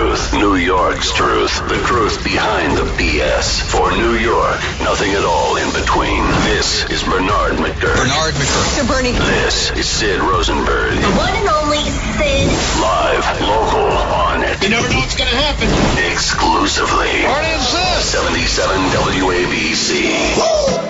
truth, New York's truth, the truth behind the BS. For New York, nothing at all in between. This is Bernard McGurk. Mr. Bernie. This is Sid Rosenberg. The one and only Sid. Live, local, on it. You never know what's going to happen. Exclusively. Party and Sid. 77 WABC. Woo!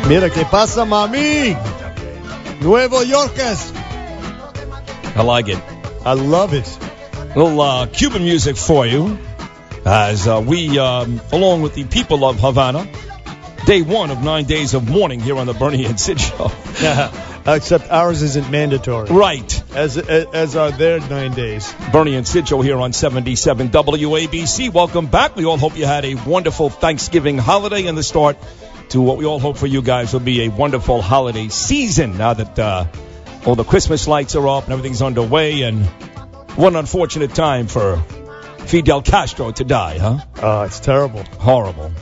Mira que pasa, mami. Nuevo Yorkers. I like it. I love it. A little Cuban music for you as we, along with the people of Havana, day one of 9 days of mourning here on the Bernie and Sid Show. Except ours isn't mandatory. Right. As are their 9 days. Bernie and Sid Show here on 77 WABC. Welcome back. We all hope you had a wonderful Thanksgiving holiday and the start to what we all hope for you guys will be a wonderful holiday season now that all the Christmas lights are up and everything's underway. And what an unfortunate time for Fidel Castro to die, huh? Oh, it's terrible. Horrible.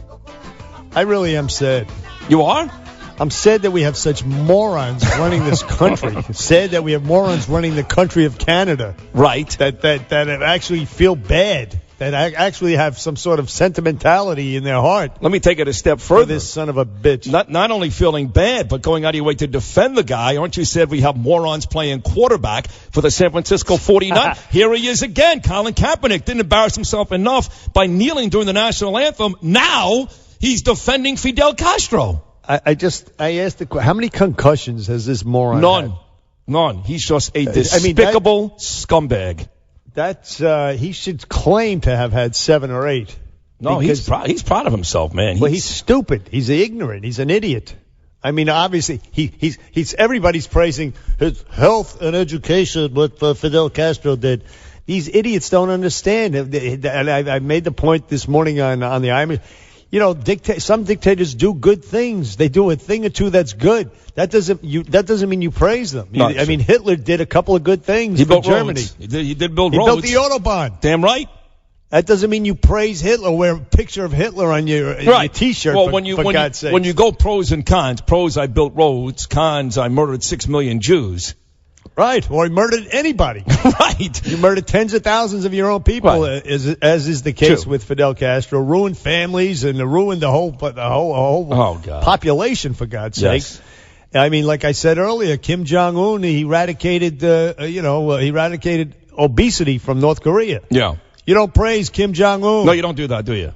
I really am sad. You are? I'm sad that we have such morons running this country. Sad that we have morons running the country of Canada. Right. That actually feel bad. That actually have some sort of sentimentality in their heart. Let me take it a step further. This son of a bitch. Not only feeling bad, but going out of your way to defend the guy. Aren't you said we have morons playing quarterback for the San Francisco 49ers? Here he is again. Colin Kaepernick didn't embarrass himself enough by kneeling during the national anthem. Now he's defending Fidel Castro. I asked the question, how many concussions has this moron had? None. He's just a despicable scumbag. He should claim to have had 7 or 8. No, he's proud of himself, man. He's stupid. He's ignorant. He's an idiot. I mean, obviously, he's everybody's praising his health and education, what Fidel Castro did. These idiots don't understand. And I made the point this morning on the IME. You know, some dictators do good things. They do a thing or two that's good. That doesn't mean you praise them. I mean, Hitler did a couple of good things for Germany. He did build roads. He built the Autobahn. Damn right. That doesn't mean you praise Hitler. Wear a picture of Hitler on your T-shirt. Well, for God's sake. When you go pros and cons, pros I built roads, cons I murdered 6 million Jews. Right, or he murdered anybody. Right. You murdered tens of thousands of your own people, right. as is the case True. with Fidel Castro. Ruined families and ruined the whole population, for God's sake. Yes. I mean, like I said earlier, Kim Jong-un, he eradicated obesity from North Korea. Yeah. You don't praise Kim Jong-un. No, you don't do that, do you?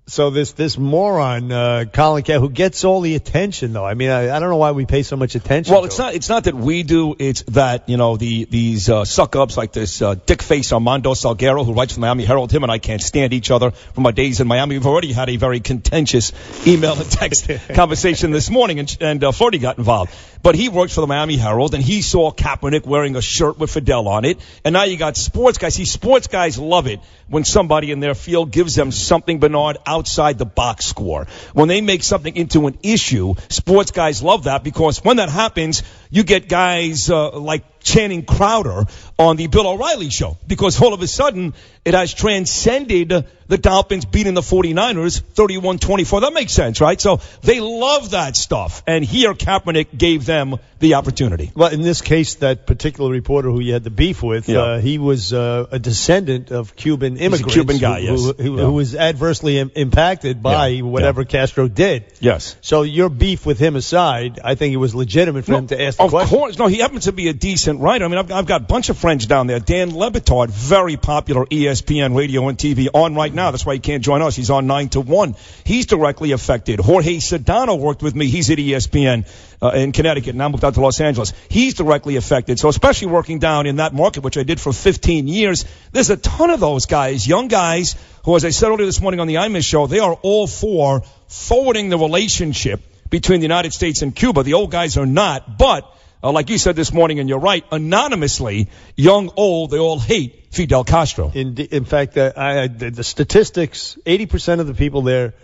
So this moron, Colin Kaepernick, who gets all the attention, though. I mean, I don't know why we pay so much attention. Well, it's not that we do. It's that, these suck-ups like this dick-face Armando Salguero, who writes for the Miami Herald. Him and I can't stand each other from our days in Miami. We've already had a very contentious email and text conversation this morning, and Flirty got involved. But he works for the Miami Herald, and he saw Kaepernick wearing a shirt with Fidel on it. And now you got sports guys. See, sports guys love it when somebody in their field gives them something, Bernard, outside the box score. When they make something into an issue, sports guys love that, because when that happens, you get guys like Channing Crowder on the Bill O'Reilly show, because all of a sudden it has transcended the Dolphins beating the 49ers 31-24. That makes sense, right? So they love that stuff. And here Kaepernick gave them the opportunity. Well, in this case, that particular reporter who you had the beef with, he was a descendant of Cuban immigrants. He's a Cuban guy, who was adversely impacted by whatever Castro did. Yes. So your beef with him aside, I think it was legitimate for him to ask the question. Of course. No, he happens to be a decent writer. I mean, I've got a bunch of friends down there. Dan Lebitard, very popular ESPN radio and TV, on right now. That's why he can't join us. He's on 9 to 1. He's directly affected. Jorge Sedano worked with me. He's at ESPN in Connecticut. Now moved out to Los Angeles. He's directly affected. So especially working down in that market, which I did for 15 years, there's a ton of those guys, young guys, who, as I said earlier this morning on the IMIS show, they are all for forwarding the relationship between the United States and Cuba. The old guys are not, but like you said this morning, and you're right, anonymously, young, old, they all hate Fidel Castro. In fact, the statistics, 80% of the people there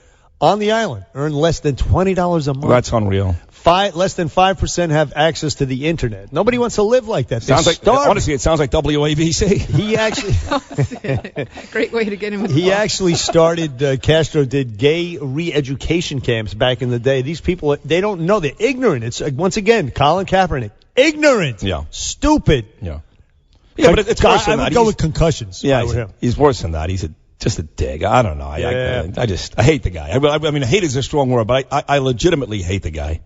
on the island earn less than $20 a month. That's unreal. Less than 5% have access to the internet. Nobody wants to live like that. Honestly, it sounds like WABC. He actually great way to get him. He actually started. Castro did gay re-education camps back in the day. These people, they don't know. They're ignorant. It's once again Colin Kaepernick, ignorant. Yeah. Stupid. Yeah. Yeah, but it's worse than that. I would go with concussions. Yeah, he's worse than that. He's just a dig. I don't know. I hate the guy. I mean, hate is a strong word, but I legitimately hate the guy.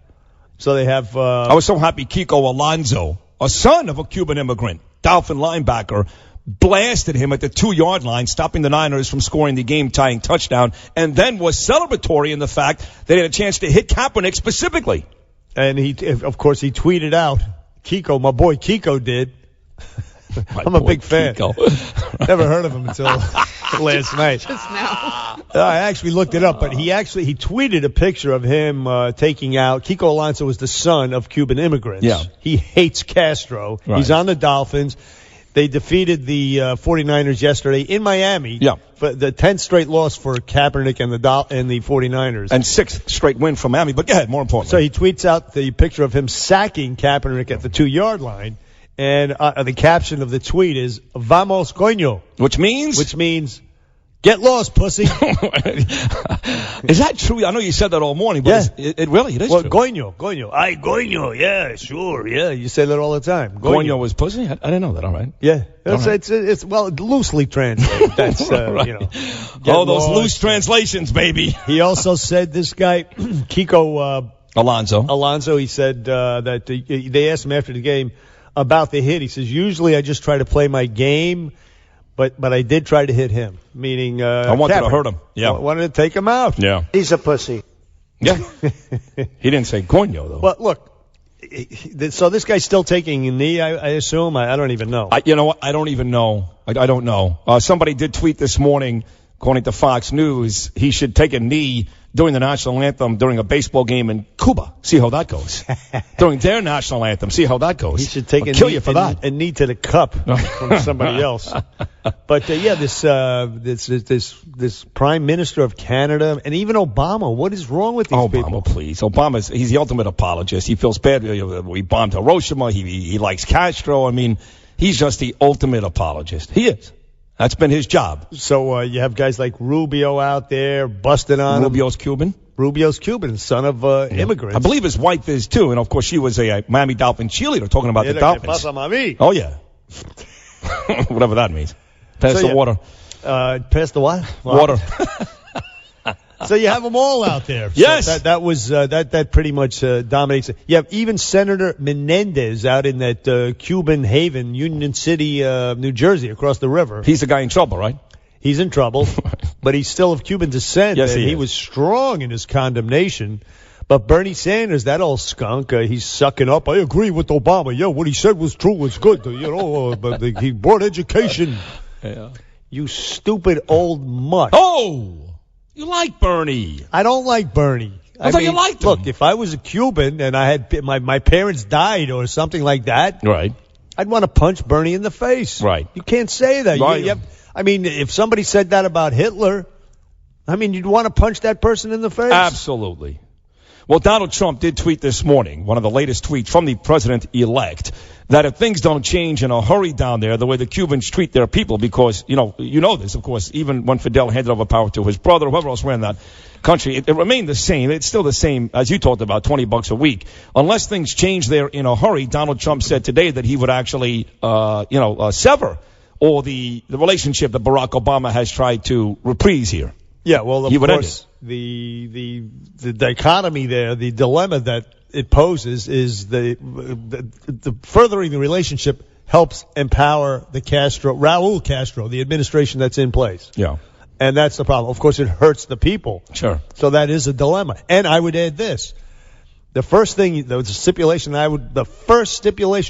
So they have. I was so happy Kiko Alonso, a son of a Cuban immigrant, Dolphin linebacker, blasted him at the 2-yard line, stopping the Niners from scoring the game-tying touchdown, and then was celebratory in the fact that he had a chance to hit Kaepernick specifically. And of course, he tweeted out, Kiko, my boy Kiko did. I'm a big fan. Never heard of him until last night. Just now. I actually looked it up, but he tweeted a picture of him taking out. Kiko Alonso was the son of Cuban immigrants. Yeah. He hates Castro. Right. He's on the Dolphins. They defeated the 49ers yesterday in Miami. Yeah. For the 10th straight loss for Kaepernick and the 49ers. And 6th straight win for Miami. But go ahead, more importantly. So he tweets out the picture of him sacking Kaepernick at the 2-yard line. And the caption of the tweet is "Vamos coño," which means get lost, pussy. Is that true? I know you said that all morning, but it really is true. Well, coño, ay coño, yeah, sure, yeah. You say that all the time. Coño was pussy. I didn't know that. All right. Yeah, it's loosely translated. That's right. Those loose translations, baby. He also said this guy Kiko Alonso. He said that they asked him after the game about the hit. He says, usually I just try to play my game, but I did try to hit him, meaning I wanted to hurt him. Yeah. I wanted to take him out. Yeah. He's a pussy. Yeah. He didn't say coño, though. But look, so this guy's still taking a knee, I assume? I don't even know. You know what? I don't even know. I don't know. Somebody did tweet this morning, according to Fox News, he should take a knee during the national anthem during a baseball game in Cuba. See how that goes. During their national anthem. See how that goes. He should take a knee to the cup from somebody else. But this Prime Minister of Canada and even Obama, what is wrong with these people? Obama, please. He's the ultimate apologist. He feels bad. We bombed Hiroshima. He likes Castro. I mean, he's just the ultimate apologist. He is. That's been his job. So you have guys like Rubio out there busting on Rubio's Cuban? Rubio's Cuban, son of immigrants. I believe his wife is, too. And, of course, she was a Miami Dolphin cheerleader talking about the Dolphins. Oh, yeah. Whatever that means. Pass the water. Pass the what? Water. So you have them all out there. Yes. So that pretty much dominates it. You have even Senator Menendez out in that Cuban haven, Union City, New Jersey, across the river. He's the guy in trouble, right? He's in trouble, but he's still of Cuban descent. Yes, and he was strong in his condemnation. But Bernie Sanders, that old skunk, he's sucking up. I agree with Obama. Yeah, what he said was true, was good. But he brought education. Yeah. You stupid old mutt. Oh! You like Bernie. I don't like Bernie. I thought you liked him. Look, if I was a Cuban and I had my parents died or something like that, right? I'd want to punch Bernie in the face. Right. You can't say that. Right. I mean, if somebody said that about Hitler, I mean, you'd want to punch that person in the face. Absolutely. Well, Donald Trump did tweet this morning, one of the latest tweets from the president-elect, that if things don't change in a hurry down there, the way the Cubans treat their people, because, you know this, of course, even when Fidel handed over power to his brother, whoever else ran that country, it remained the same. It's still the same, as you talked about, $20 a week. Unless things change there in a hurry, Donald Trump said today that he would actually, sever all the relationship that Barack Obama has tried to reprise here. Yeah, well, of course, the dichotomy there, the dilemma that it poses is the furthering the relationship helps empower Raul Castro, the administration that's in place. Yeah. And that's the problem. Of course, it hurts the people. Sure. So that is a dilemma. And I would add this. The first stipulation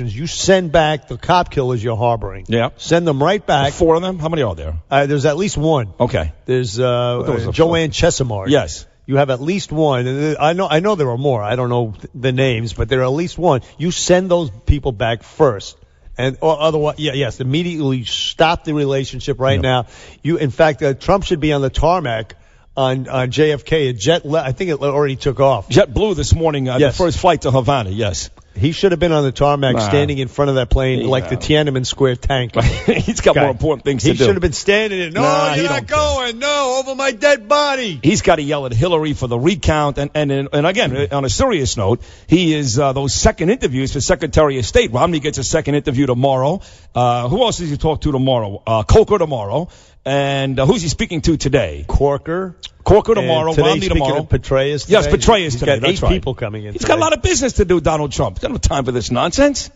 is you send back the cop killers you're harboring. Yeah. Send them right back. 4 of them? How many are there? There's at least one. Okay. There's Joanne Chesimard. Yes. You have at least one. And I know there are more. I don't know the names, but there are at least one. You send those people back first. Or otherwise, yes, immediately stop the relationship right now. In fact, Trump should be on the tarmac on JFK. I think it already took off. JetBlue this morning, the first flight to Havana, yes. He should have been on the tarmac standing in front of that plane like the Tiananmen Square tank. He's got more important things to do. He should have been standing there. No, you're not going. No, over my dead body. He's got to yell at Hillary for the recount. And again, on a serious note, he is those second interviews for Secretary of State. Romney gets a second interview tomorrow. Who else does he talk to tomorrow? Coker tomorrow. And who's he speaking to today? Corker tomorrow, Romney tomorrow. Petraeus today. Yes, Petraeus today. He's got 8 people coming in. He's got a lot of business to do, Donald Trump. He's got no time for this nonsense.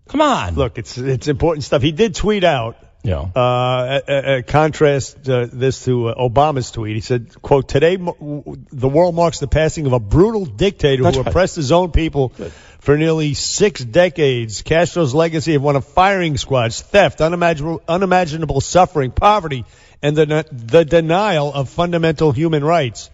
Come on. Look, it's important stuff. He did tweet out. Contrast this to Obama's tweet. He said, quote, "Today the world marks the passing of a brutal dictator who oppressed his own people for nearly 6 decades. Castro's legacy of one of firing squads, theft, unimaginable suffering, poverty, and the denial of fundamental human rights."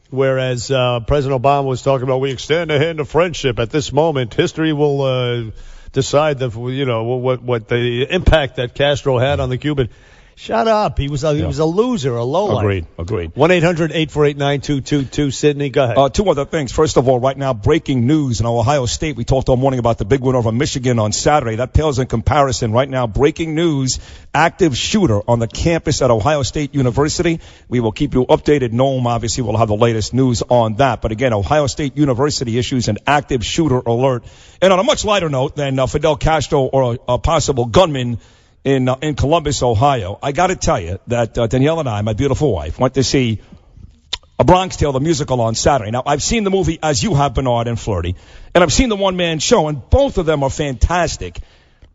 Whereas President Obama was talking about, we extend a hand of friendship at this moment. History will decide what the impact that Castro had on the Cuban. Shut up. He was a loser, a lowlife. Agreed. 1-800-848-9222. Sydney, go ahead. 2 other things. First of all, right now, breaking news in Ohio State. We talked all morning about the big win over Michigan on Saturday. That pales in comparison. Right now, breaking news. Active shooter on the campus at Ohio State University. We will keep you updated. Noam, obviously, will have the latest news on that. But again, Ohio State University issues an active shooter alert. And on a much lighter note than Fidel Castro or a possible gunman in Columbus, Ohio, I got to tell you that Danielle and I, my beautiful wife, went to see A Bronx Tale, the musical, on Saturday. Now, I've seen the movie, as you have, Bernard and Flirty, and I've seen the one-man show, and both of them are fantastic.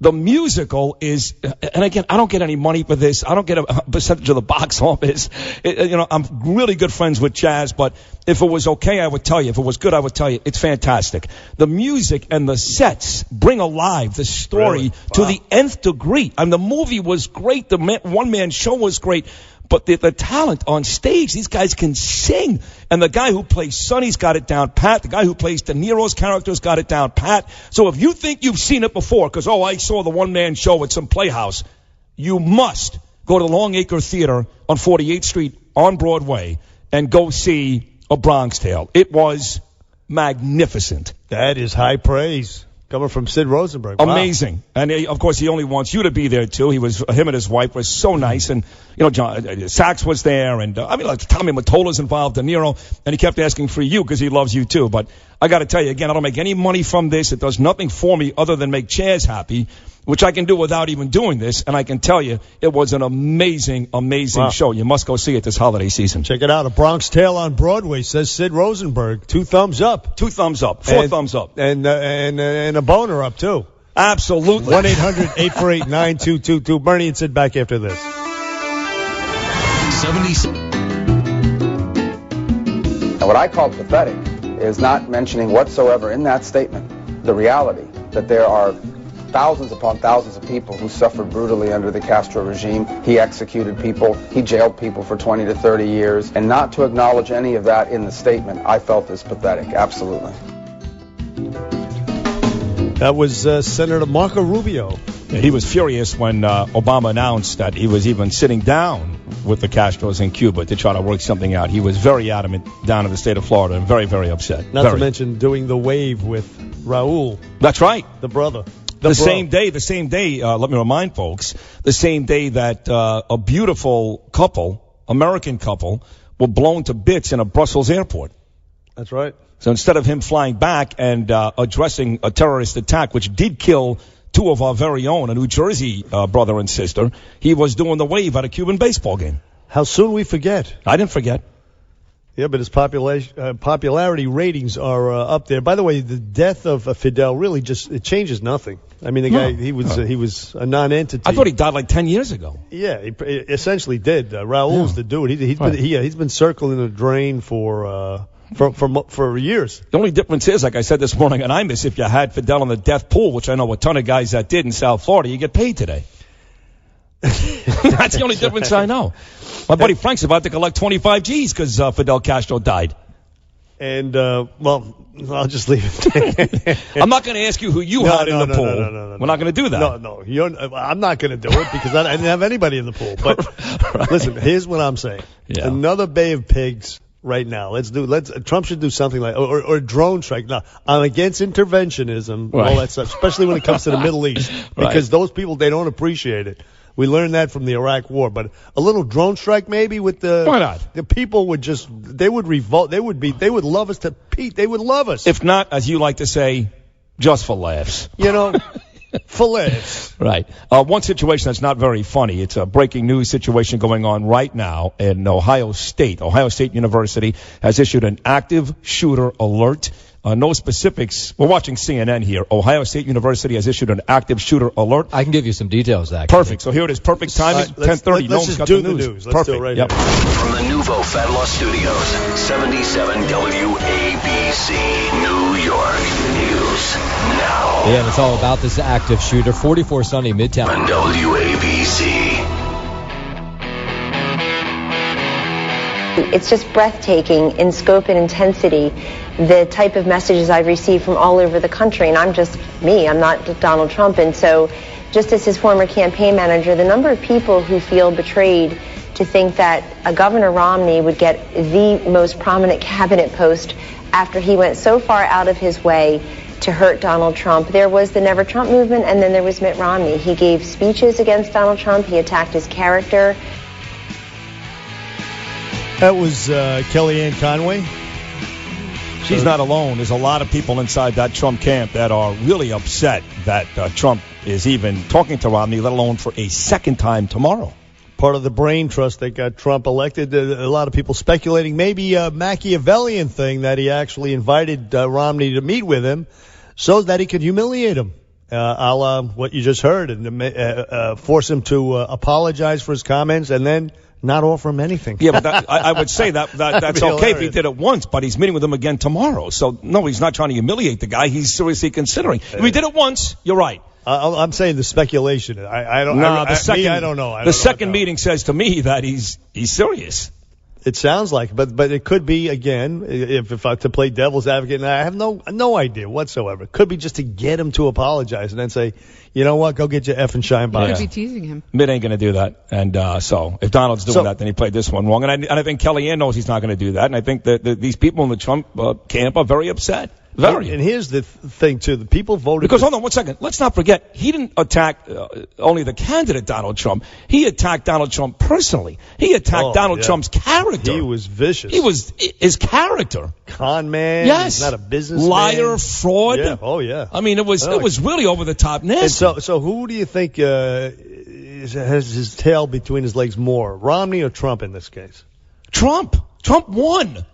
The musical is, and again, I don't get any money for this. I don't get a percentage of the box office. I'm really good friends with Chaz, but if it was okay, I would tell you. If it was good, I would tell you. It's fantastic. The music and the sets bring alive the story to the nth degree. And the movie was great. The one-man show was great. But the talent on stage, these guys can sing. And the guy who plays Sonny's got it down pat. The guy who plays De Niro's character's got it down pat. So if you think you've seen it before, because, I saw the one-man show at some playhouse, you must go to the Long Acre Theater on 48th Street on Broadway and go see A Bronx Tale. It was magnificent. That is high praise. Coming from Sid Rosenberg. Wow. Amazing. And, of course, he only wants you to be there, too. Him and his wife were so nice. And, John Sachs was there. And, Tommy Mottola's involved, De Niro. And he kept asking for you because he loves you, too. But I got to tell you, again, I don't make any money from this. It does nothing for me other than make Chaz happy, which I can do without even doing this. And I can tell you, it was an amazing, amazing show. You must go see it this holiday season. Check it out. A Bronx Tale on Broadway, says Sid Rosenberg. 2 thumbs up. 2 thumbs up. 4 thumbs up. And a boner up, too. Absolutely. 1-800-848-9222. Bernie and Sid back after this. 76. Now, what I call pathetic is not mentioning whatsoever in that statement the reality that there are thousands upon thousands of people who suffered brutally under the Castro regime. He executed people. He jailed people for 20 to 30 years. And not to acknowledge any of that in the statement, I felt is pathetic. Absolutely. That was Senator Marco Rubio. Yeah, he was furious when Obama announced that he was even sitting down with the Castros in Cuba to try to work something out. He was very adamant down in the state of Florida and very, very upset. Not to mention doing the wave with Raul. That's right. The brother. The same day, let me remind folks, the same day that a beautiful couple, American couple, were blown to bits in a Brussels airport. That's right. So instead of him flying back and addressing a terrorist attack, which did kill 2 of our very own, a New Jersey brother and sister, he was doing the wave at a Cuban baseball game. How soon we forget. I didn't forget. Yeah, but his popularity ratings are up there. By the way, the death of Fidel really it changes nothing. I mean, the guy, he was a non-entity. I thought he died like 10 years ago. Yeah, he essentially did. Raul's the dude. He's been circling the drain for years. The only difference is, like I said this morning, and I miss if you had Fidel in the death pool, which I know a ton of guys that did in South Florida, you get paid today. That's the only difference I know. My buddy Frank's about to collect 25 G's because Fidel Castro died. And, well, I'll just leave it. I'm not going to ask you who you had in the pool. No. We're not going to do that. No. I'm not going to do it because I didn't have anybody in the pool. But Right. listen, here's what I'm saying. Yeah. Another Bay of Pigs right now. Trump should do something like, or a drone strike. Now, I'm against interventionism, Right. all that stuff, especially when it comes to the Middle East, because those people, they don't appreciate it. We learned that from the Iraq War, but a little drone strike maybe with the. Why not? The people they would revolt. They would love us to Pete. They would love us. If not, as you like to say, just for laughs. For laughs. Right. One situation that's not very funny. It's a breaking news situation going on right now in Ohio State. Ohio State University has issued an active shooter alert. No specifics. We're watching CNN here. Ohio State University has issued an active shooter alert. I can give you some details, actually. Perfect. So here it is. Perfect timing. 10:30. Let's just do the news. Let's Perfect. do it right Yep. now. From the Nouveau Fat Loss Studios, 77 WABC, New York. News now. Yeah, and it's all about this active shooter, 44 Sunny Midtown. On WABC. It's just breathtaking in scope and intensity, the type of messages I've received from all over the country. And I'm just me. I'm not Donald Trump. And so just as his former campaign manager, the number of people who feel betrayed to think that a Governor Romney would get the most prominent cabinet post after he went so far out of his way to hurt Donald Trump. There was the Never Trump movement, and then there was Mitt Romney. He gave speeches against Donald Trump. He attacked his character. That was Kellyanne Conway. She's not alone. There's a lot of people inside that Trump camp that are really upset that Trump is even talking to Romney, let alone for a second time tomorrow. Part of the brain trust that got Trump elected. A lot of people speculating maybe a Machiavellian thing that he actually invited Romney to meet with him so that he could humiliate him, a la what you just heard, and force him to apologize for his comments and then not offer him anything. Yeah, but I would say that's be okay if he hilarious. did it once, but he's meeting with him again tomorrow. So, no, he's not trying to humiliate the guy. He's seriously considering. If he did it once, you're right. I'm saying the speculation. I don't. No, I don't know. The second meeting says to me that he's serious. It sounds like, but it could be again. If I to play devil's advocate, and I have no idea whatsoever. It could be just to get him to apologize and then say, you know what, go get your effing shine Could box. be teasing him. Mitt ain't going to do that. And so if Donald's doing that, then he played this one wrong. And I think Kellyanne knows he's not going to do that. And I think that these people in the Trump camp are very upset. Very. And here's the thing too: the people voted Because hold on 1 second. Let's not forget he didn't attack only the candidate Donald Trump. He attacked Donald Trump personally. He attacked Donald Trump's character. He was vicious. He was his character. Con man. Yes. He's not a businessman. Liar, fraud. Yeah. Oh yeah. I mean, it was really over the top nasty. And so who do you think has his tail between his legs more, Romney or Trump in this case? Trump won.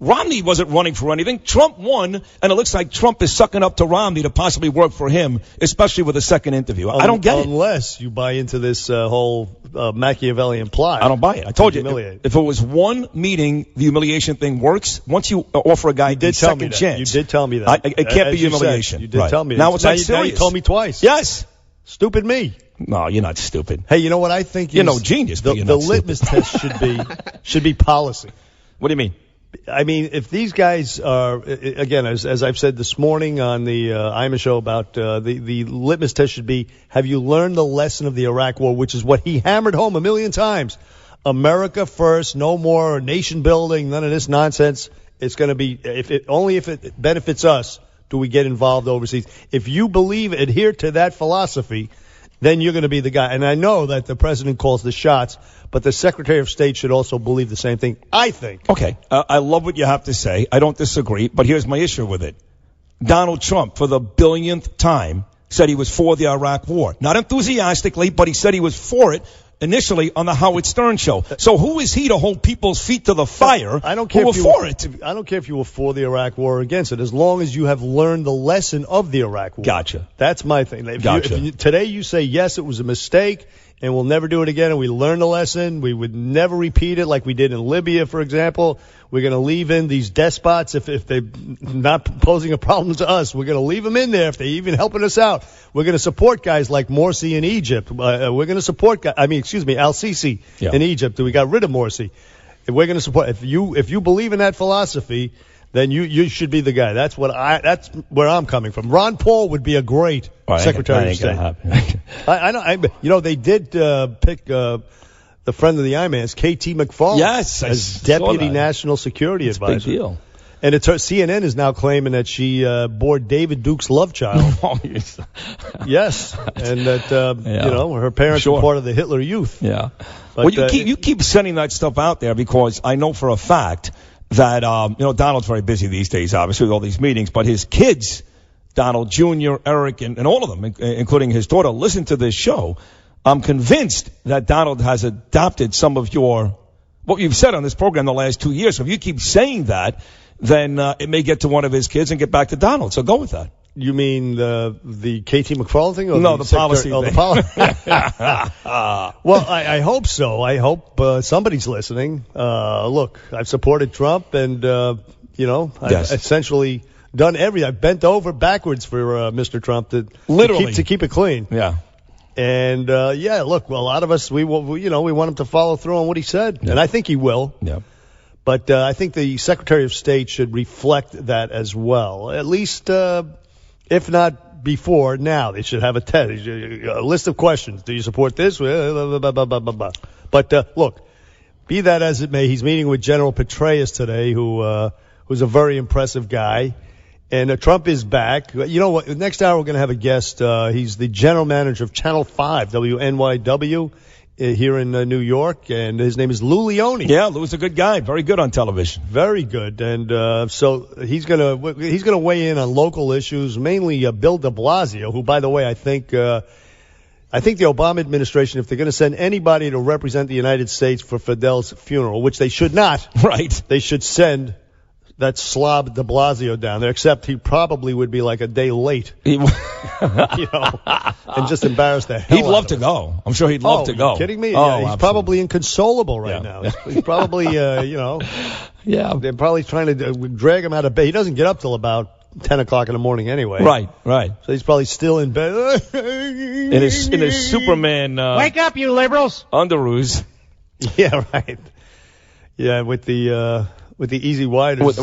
Romney wasn't running for anything. Trump won, and it looks like Trump is sucking up to Romney to possibly work for him, especially with a second interview. I don't get it. Unless you buy into this whole Machiavellian plot. I don't buy it. I told you, humiliate. if it was one meeting, the humiliation thing works. Once you offer a guy a second chance. You did tell me that. It can't As be you humiliation. said, you did tell me. Now it's not Now serious. you told me twice. Yes. Stupid me. No, you're not stupid. Hey, you know what I think? You're no genius, but The you're not litmus test should be policy. What do you mean? I mean, if these guys are, again, as I've said this morning on the IMA show about the litmus test should be, have you learned the lesson of the Iraq War, which is what he hammered home a million times. America first, no more nation building, none of this nonsense. It's going to be, only if it benefits us do we get involved overseas. If you adhere to that philosophy, then you're going to be the guy. And I know that the president calls the shots, but the Secretary of State should also believe the same thing, I think. Okay, I love what you have to say. I don't disagree, but here's my issue with it. Donald Trump, for the billionth time, said he was for the Iraq War. Not enthusiastically, but he said he was for it initially on the Howard Stern show. So who is he to hold people's feet to the fire I don't care who if were you for it? I don't care if you were for the Iraq War or against it, as long as you have learned the lesson of the Iraq War. Gotcha. That's my thing. Gotcha. Today you say, yes, it was a mistake, and we'll never do it again, and we learned the lesson. We would never repeat it like we did in Libya, for example. We're going to leave in these despots if they're not posing a problem to us. We're going to leave them in there if they're even helping us out. We're going to support guys like Morsi in Egypt. We're going to support Al-Sisi in Egypt. We got rid of Morsi. We're going to support. If you believe in that philosophy, then you should be the guy. That's where I'm coming from. Ron Paul would be a great Secretary of State. I know. They did pick the friend of the I-Man's, KT McFarland, as Deputy National Security Advisor. Big deal. And CNN is now claiming that she bore David Duke's love child. Yes, and that her parents were part of the Hitler Youth. Yeah. But, well, you keep sending that stuff out there because I know for a fact that Donald's very busy these days, obviously with all these meetings, but his kids, Donald Jr., Eric, and all of them, including his daughter, listen to this show. I'm convinced that Donald has adopted some of what you've said on this program the last 2 years. So if you keep saying that, then it may get to one of his kids and get back to Donald. So go with that. You mean the KT McFarland thing? Or no, the policy thing. The policy. Well, I hope so. I hope somebody's listening. Look, I've supported Trump, and I've essentially done everything. I've bent over backwards for Mr. Trump to keep it clean. Yeah. And look, well, a lot of us we want him to follow through on what he said, and I think he will. Yeah. But I think the Secretary of State should reflect that as well. At least, if not before, now they should have a list of questions. Do you support this? But look, be that as it may, he's meeting with General Petraeus today, who's a very impressive guy. And Trump is back. You know what? Next hour we're going to have a guest. He's the general manager of Channel 5, WNYW. Here in New York, and his name is Lou Leone. Yeah, Lou's a good guy, very good on television. Very good, and so he's gonna weigh in on local issues, mainly Bill de Blasio, who, by the way, I think the Obama administration, if they're going to send anybody to represent the United States for Fidel's funeral, which they should not, right? They should send that slob de Blasio down there, except he probably would be like a day late. And just embarrass the hell He'd love to go. I'm sure he'd love to go. Are you kidding me? Oh, yeah, he's probably inconsolable right now. He's probably, Yeah. They're probably trying to drag him out of bed. He doesn't get up till about 10 o'clock in the morning anyway. Right. So he's probably still in bed. in his Superman... Wake up, you liberals! Underoos. Yeah, right. Yeah, with the easy widers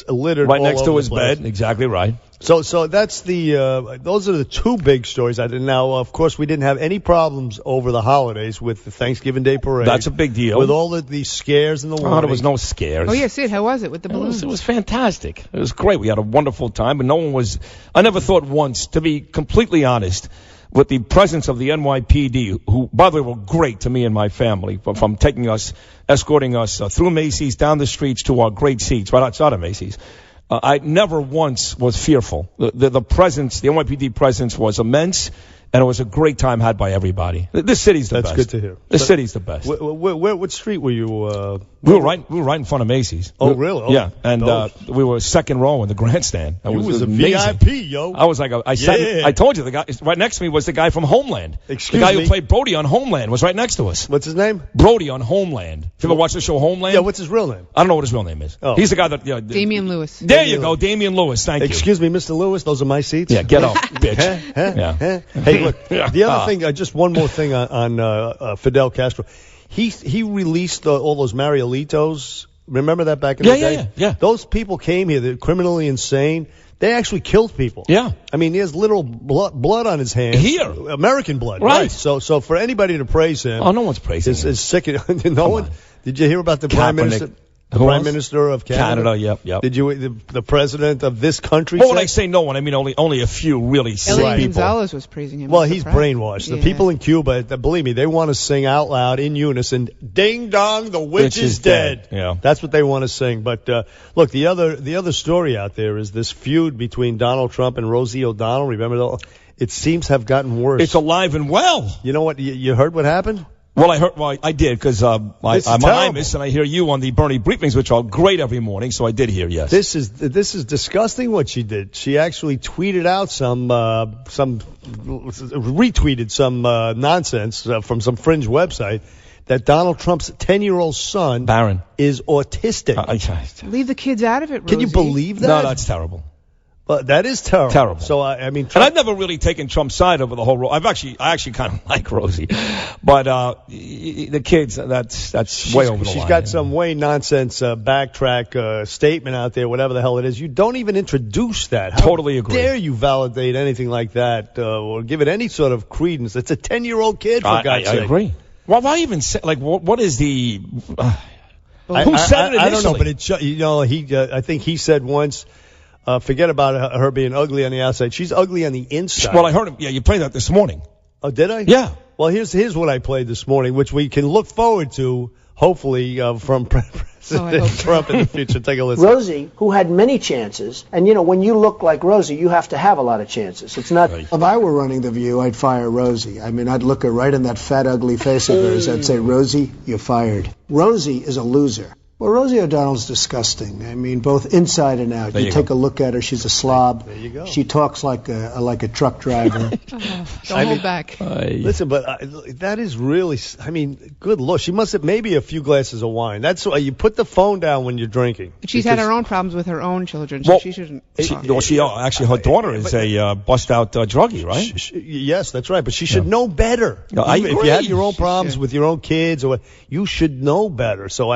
littered right all next over to his the place. bed. Exactly right. So that's those are the two big stories. Now, of course, we didn't have any problems over the holidays with the Thanksgiving Day parade. That's a big deal. With all the scares and the warnings. There was no scares. Oh, yeah, Sid, how was it with the balloons? It was fantastic. It was great. We had a wonderful time, and I never thought once, to be completely honest, with the presence of the NYPD, who, by the way, were great to me and my family, from escorting us through Macy's, down the streets to our great seats right outside of Macy's. I never once was fearful. The presence, the NYPD presence was immense, and it was a great time had by everybody. This city's the best. That's good to hear. This city's the best. What street were you? We were right in front of Macy's. Oh, really? Oh, yeah, and we were second row in the grandstand. It was amazing. VIP, yo. I was like, I told you, the guy right next to me was the guy from Homeland. Excuse the guy me? who played Brody on Homeland was right next to us. What's his name? Brody on Homeland. Have you ever watched the show Homeland? Yeah, what's his real name? I don't know what his real name is. Oh. He's the guy that... Damian Lewis. There you go, Damian Lewis. Thank you. Excuse me, Mr. Lewis, those are my seats? Yeah, get up, bitch. Yeah. Hey, look, the other thing, just one more thing on Fidel Castro. He released all those Marielitos. Remember that back in the day? Yeah. Those people came here. They're criminally insane. They actually killed people. Yeah. I mean, there's literal blood on his hands. Here. American blood. Right. So for anybody to praise him. Oh, no one's praising him. Is sick. No one. Did you hear about the Prime Minister? The Prime Minister of Canada. Yep. Did you? The president of this country? Well, when I say no one, I mean only a few really sick Elian people. Gonzalez was praising him. Well, he's brainwashed. The people in Cuba, believe me, they want to sing out loud in unison, "Ding dong, the witch is dead." Yeah, that's what they want to sing. But look, the other story out there is this feud between Donald Trump and Rosie O'Donnell. Remember, it seems to have gotten worse. It's alive and well. You know what? You heard what happened? Well, I did, because I'm on IMUS, and I hear you on the Bernie briefings, which are great every morning, so I did hear, yes. This is disgusting what she did. She actually tweeted out retweeted some nonsense from some fringe website that Donald Trump's 10-year-old son Barron is autistic. Leave the kids out of it, Rosie. Can you believe that? No, that's terrible. Well, that is terrible. Terrible. So, I mean, And I've never really taken Trump's side over the whole. I actually kind of like Rosie, but the kids, that's way over the line. She's got some way nonsense backtrack statement out there, whatever the hell it is. You don't even introduce that. How Totally agree. dare you validate anything like that or give it any sort of credence? It's a 10-year-old kid, for God's sake. I agree. Well, why even say, like, what is the... Who said it initially? I don't know, but I think he said once, forget about her being ugly on the outside. She's ugly on the inside. Well, I heard him. Yeah, you played that this morning. Oh, did I? Yeah. Well, here's what I played this morning, which we can look forward to, hopefully, from President Trump in the future. Take a listen. Rosie, who had many chances, and when you look like Rosie, you have to have a lot of chances. It's not. If I were running The View, I'd fire Rosie. I mean, I'd look her right in that fat, ugly face of hers. I'd say, Rosie, you're fired. Rosie is a loser. Well, Rosie O'Donnell's disgusting. I mean, both inside and out. You take a look at her; she's a slob. There you go. She talks like a truck driver. Don't hold back. Listen, but that is really. I mean, good Lord, she must have maybe a few glasses of wine. That's why you put the phone down when you're drinking. But she's had her own problems with her own children, so she shouldn't. Actually, her daughter is a bust-out druggie, right? Yes, that's right. But she should know better. No, I agree. If you have your own problems with your own kids, or you should know better. So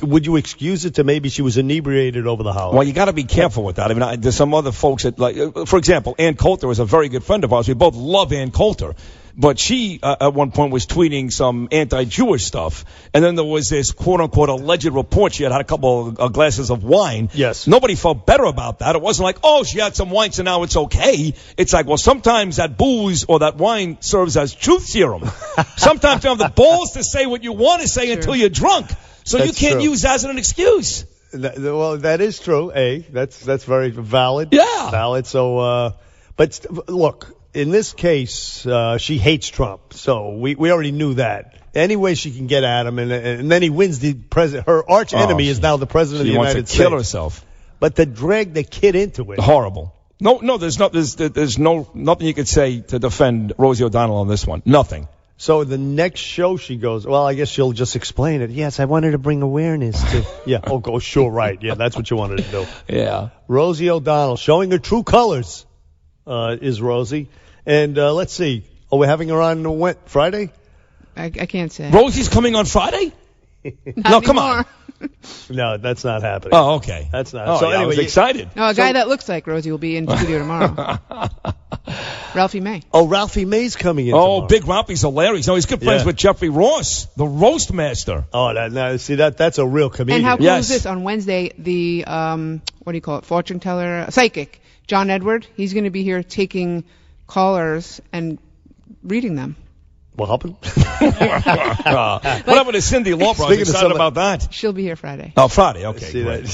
would you excuse it to maybe she was inebriated over the holiday? Well, you got to be careful with that. I mean, there's some other folks that, like, for example, Ann Coulter is a very good friend of ours. We both love Ann Coulter. But she, at one point, was tweeting some anti-Jewish stuff. And then there was this quote-unquote alleged report. She had a couple of glasses of wine. Yes. Nobody felt better about that. It wasn't like, oh, she had some wine, so now it's okay. It's like, well, sometimes that booze or that wine serves as truth serum. Sometimes you have the balls to say what you want to say until you're drunk. So That's you can't true. use that as an excuse. Well, that is true. That's very valid. Yeah. Valid. So, but look, in this case, she hates Trump. So we already knew that. Any way she can get at him, and then he wins the president. Her arch enemy is now the president of the United States. She wants to kill herself. But to drag the kid into it. Horrible. No, there's nothing you could say to defend Rosie O'Donnell on this one. Nothing. So the next show she goes, well, I guess she'll just explain it. Yes, I wanted to bring awareness to. Yeah. Oh, sure, right. Yeah, that's what you wanted to do. Yeah. Rosie O'Donnell showing her true colors is Rosie. And let's see. Oh, we're having her on Friday? I can't say. Rosie's coming on Friday? No, come on. No, that's not happening. Oh, okay. That's not. Oh, so yeah, anyway, I was excited. No, a guy that looks like Rosie will be in studio tomorrow. Ralphie May. Oh, Ralphie May's coming in. Oh, tomorrow. Big Ralphie's hilarious. No, he's good friends with Jeffrey Ross, the roast master. Oh, that's a real comedian. And how cool is this? On Wednesday, the what do you call it? Fortune teller, psychic, John Edward. He's going to be here taking callers and reading them. What happened? What happened to Cindy Lauper? I'm excited about that. She'll be here Friday. Oh, Friday. Okay. See great.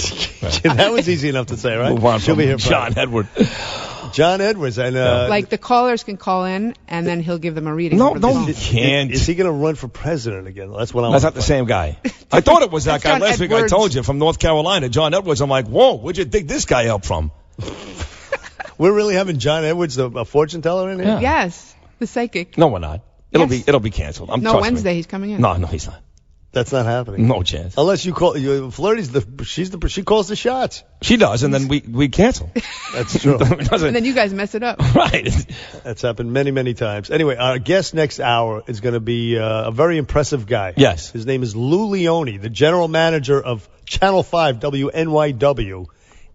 That was easy enough to say, right? Move on She'll from be here John Friday. Edward. John Edwards. And, like the callers can call in, and then he'll give them a reading. No, over the phone. you can't. Is he going to run for president again? That's what I want. That's not the same guy. I thought it was that guy John last week. I Edwards. told you from North Carolina, John Edwards. I'm like, whoa, where'd you dig this guy up from? We're really having John Edwards, a fortune teller, in here? Yeah. Yes, the psychic. No, we're not. It'll Yes. be canceled. No, trust Wednesday me. he's coming in. No, he's not. That's not happening. No chance. Unless you call Flirty's she calls the shots. She does, and then we cancel. That's true. And then you guys mess it up. Right. That's happened many, many times. Anyway, our guest next hour is going to be a very impressive guy. Yes. His name is Lou Leone, the general manager of Channel 5 WNYW.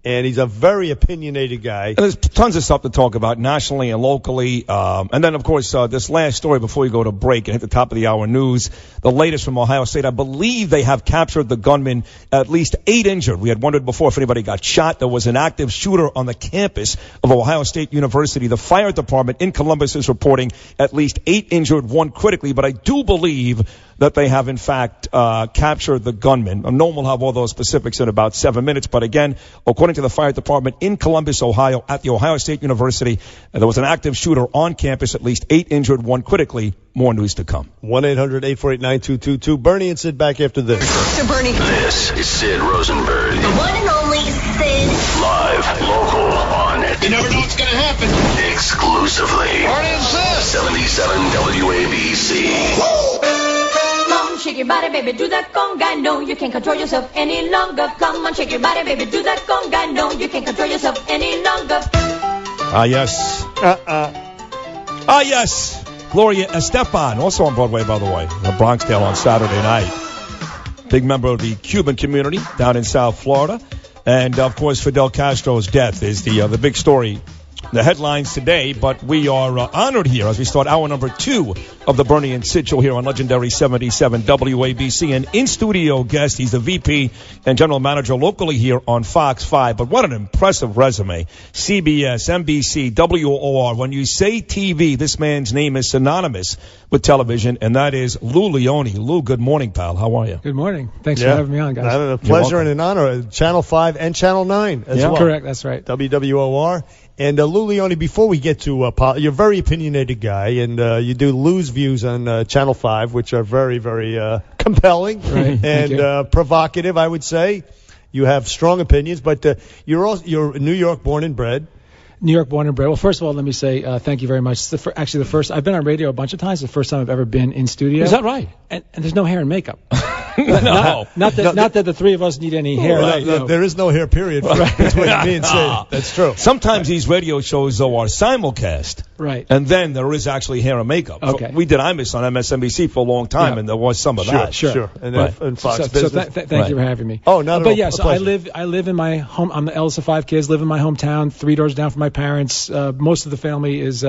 And he's a very opinionated guy. And there's tons of stuff to talk about nationally and locally. And then, of course, this last story before we go to break and hit the top of the hour news, the latest from Ohio State. I believe they have captured the gunman, at least 8 injured. We had wondered before if anybody got shot. There was an active shooter on the campus of Ohio State University. The fire department in Columbus is reporting at least 8 injured, 1 critically. But I do believe that they have, in fact, captured the gunman. No one will have all those specifics in about 7 minutes. But again, according to the fire department in Columbus, Ohio, at the Ohio State University, there was an active shooter on campus, at least 8 injured, 1 critically. More news to come. 1-800-848-9222. Bernie and Sid back after this. So Bernie. This is Sid Rosenberg. The one and only Sid. Live, local, on it. You never know what's going to happen. Exclusively. What is this? 77 WABC. shake your body, baby, do that conga. No, you can't control yourself any longer. Come on, shake your body, baby, do that conga. No, you can't control yourself any longer. Ah, yes. Ah, yes. Gloria Estefan, also on Broadway, by the way, the Bronx Tale on Saturday night. Big member of the Cuban community down in South Florida. And, of course, Fidel Castro's death is the big story, the headlines today. But we are honored here as we start hour number 2 of the Bernie and Sid Show here on legendary 77 WABC. And in-studio guest, he's the VP and General Manager locally here on Fox 5. But what an impressive resume. CBS, NBC, WOR. When you say TV, this man's name is synonymous with television, and that is Lou Leone. Lou, good morning, pal. How are you? Good morning. Thanks for having me on, guys. A pleasure and an honor. Channel 5 and Channel 9 as well. Correct, that's right. WWOR. And Lou Leone, before we get to you're a very opinionated guy, and you do Lou's views on Channel 5, which are very, very compelling and provocative, I would say. You have strong opinions, but you're New York born and bred. New York born and bred. Well, first of all, let me say thank you very much. It's actually the first. I've been on radio a bunch of times. The first time I've ever been in studio. Is that right? And there's no hair and makeup. No. Not that the three of us need any hair. Right, there is no hair, period, between me and Sid. That's true. Sometimes these radio shows, though, are simulcast. Right. And then there is actually hair and makeup. Okay. We did Imus on MSNBC for a long time, and there was some of that. Sure. And Fox Business. Thank you for having me. Oh, not at all. But yes, I live in my home. I'm the eldest of 5 kids, live in my hometown, 3 doors down from my parents. Most of the family is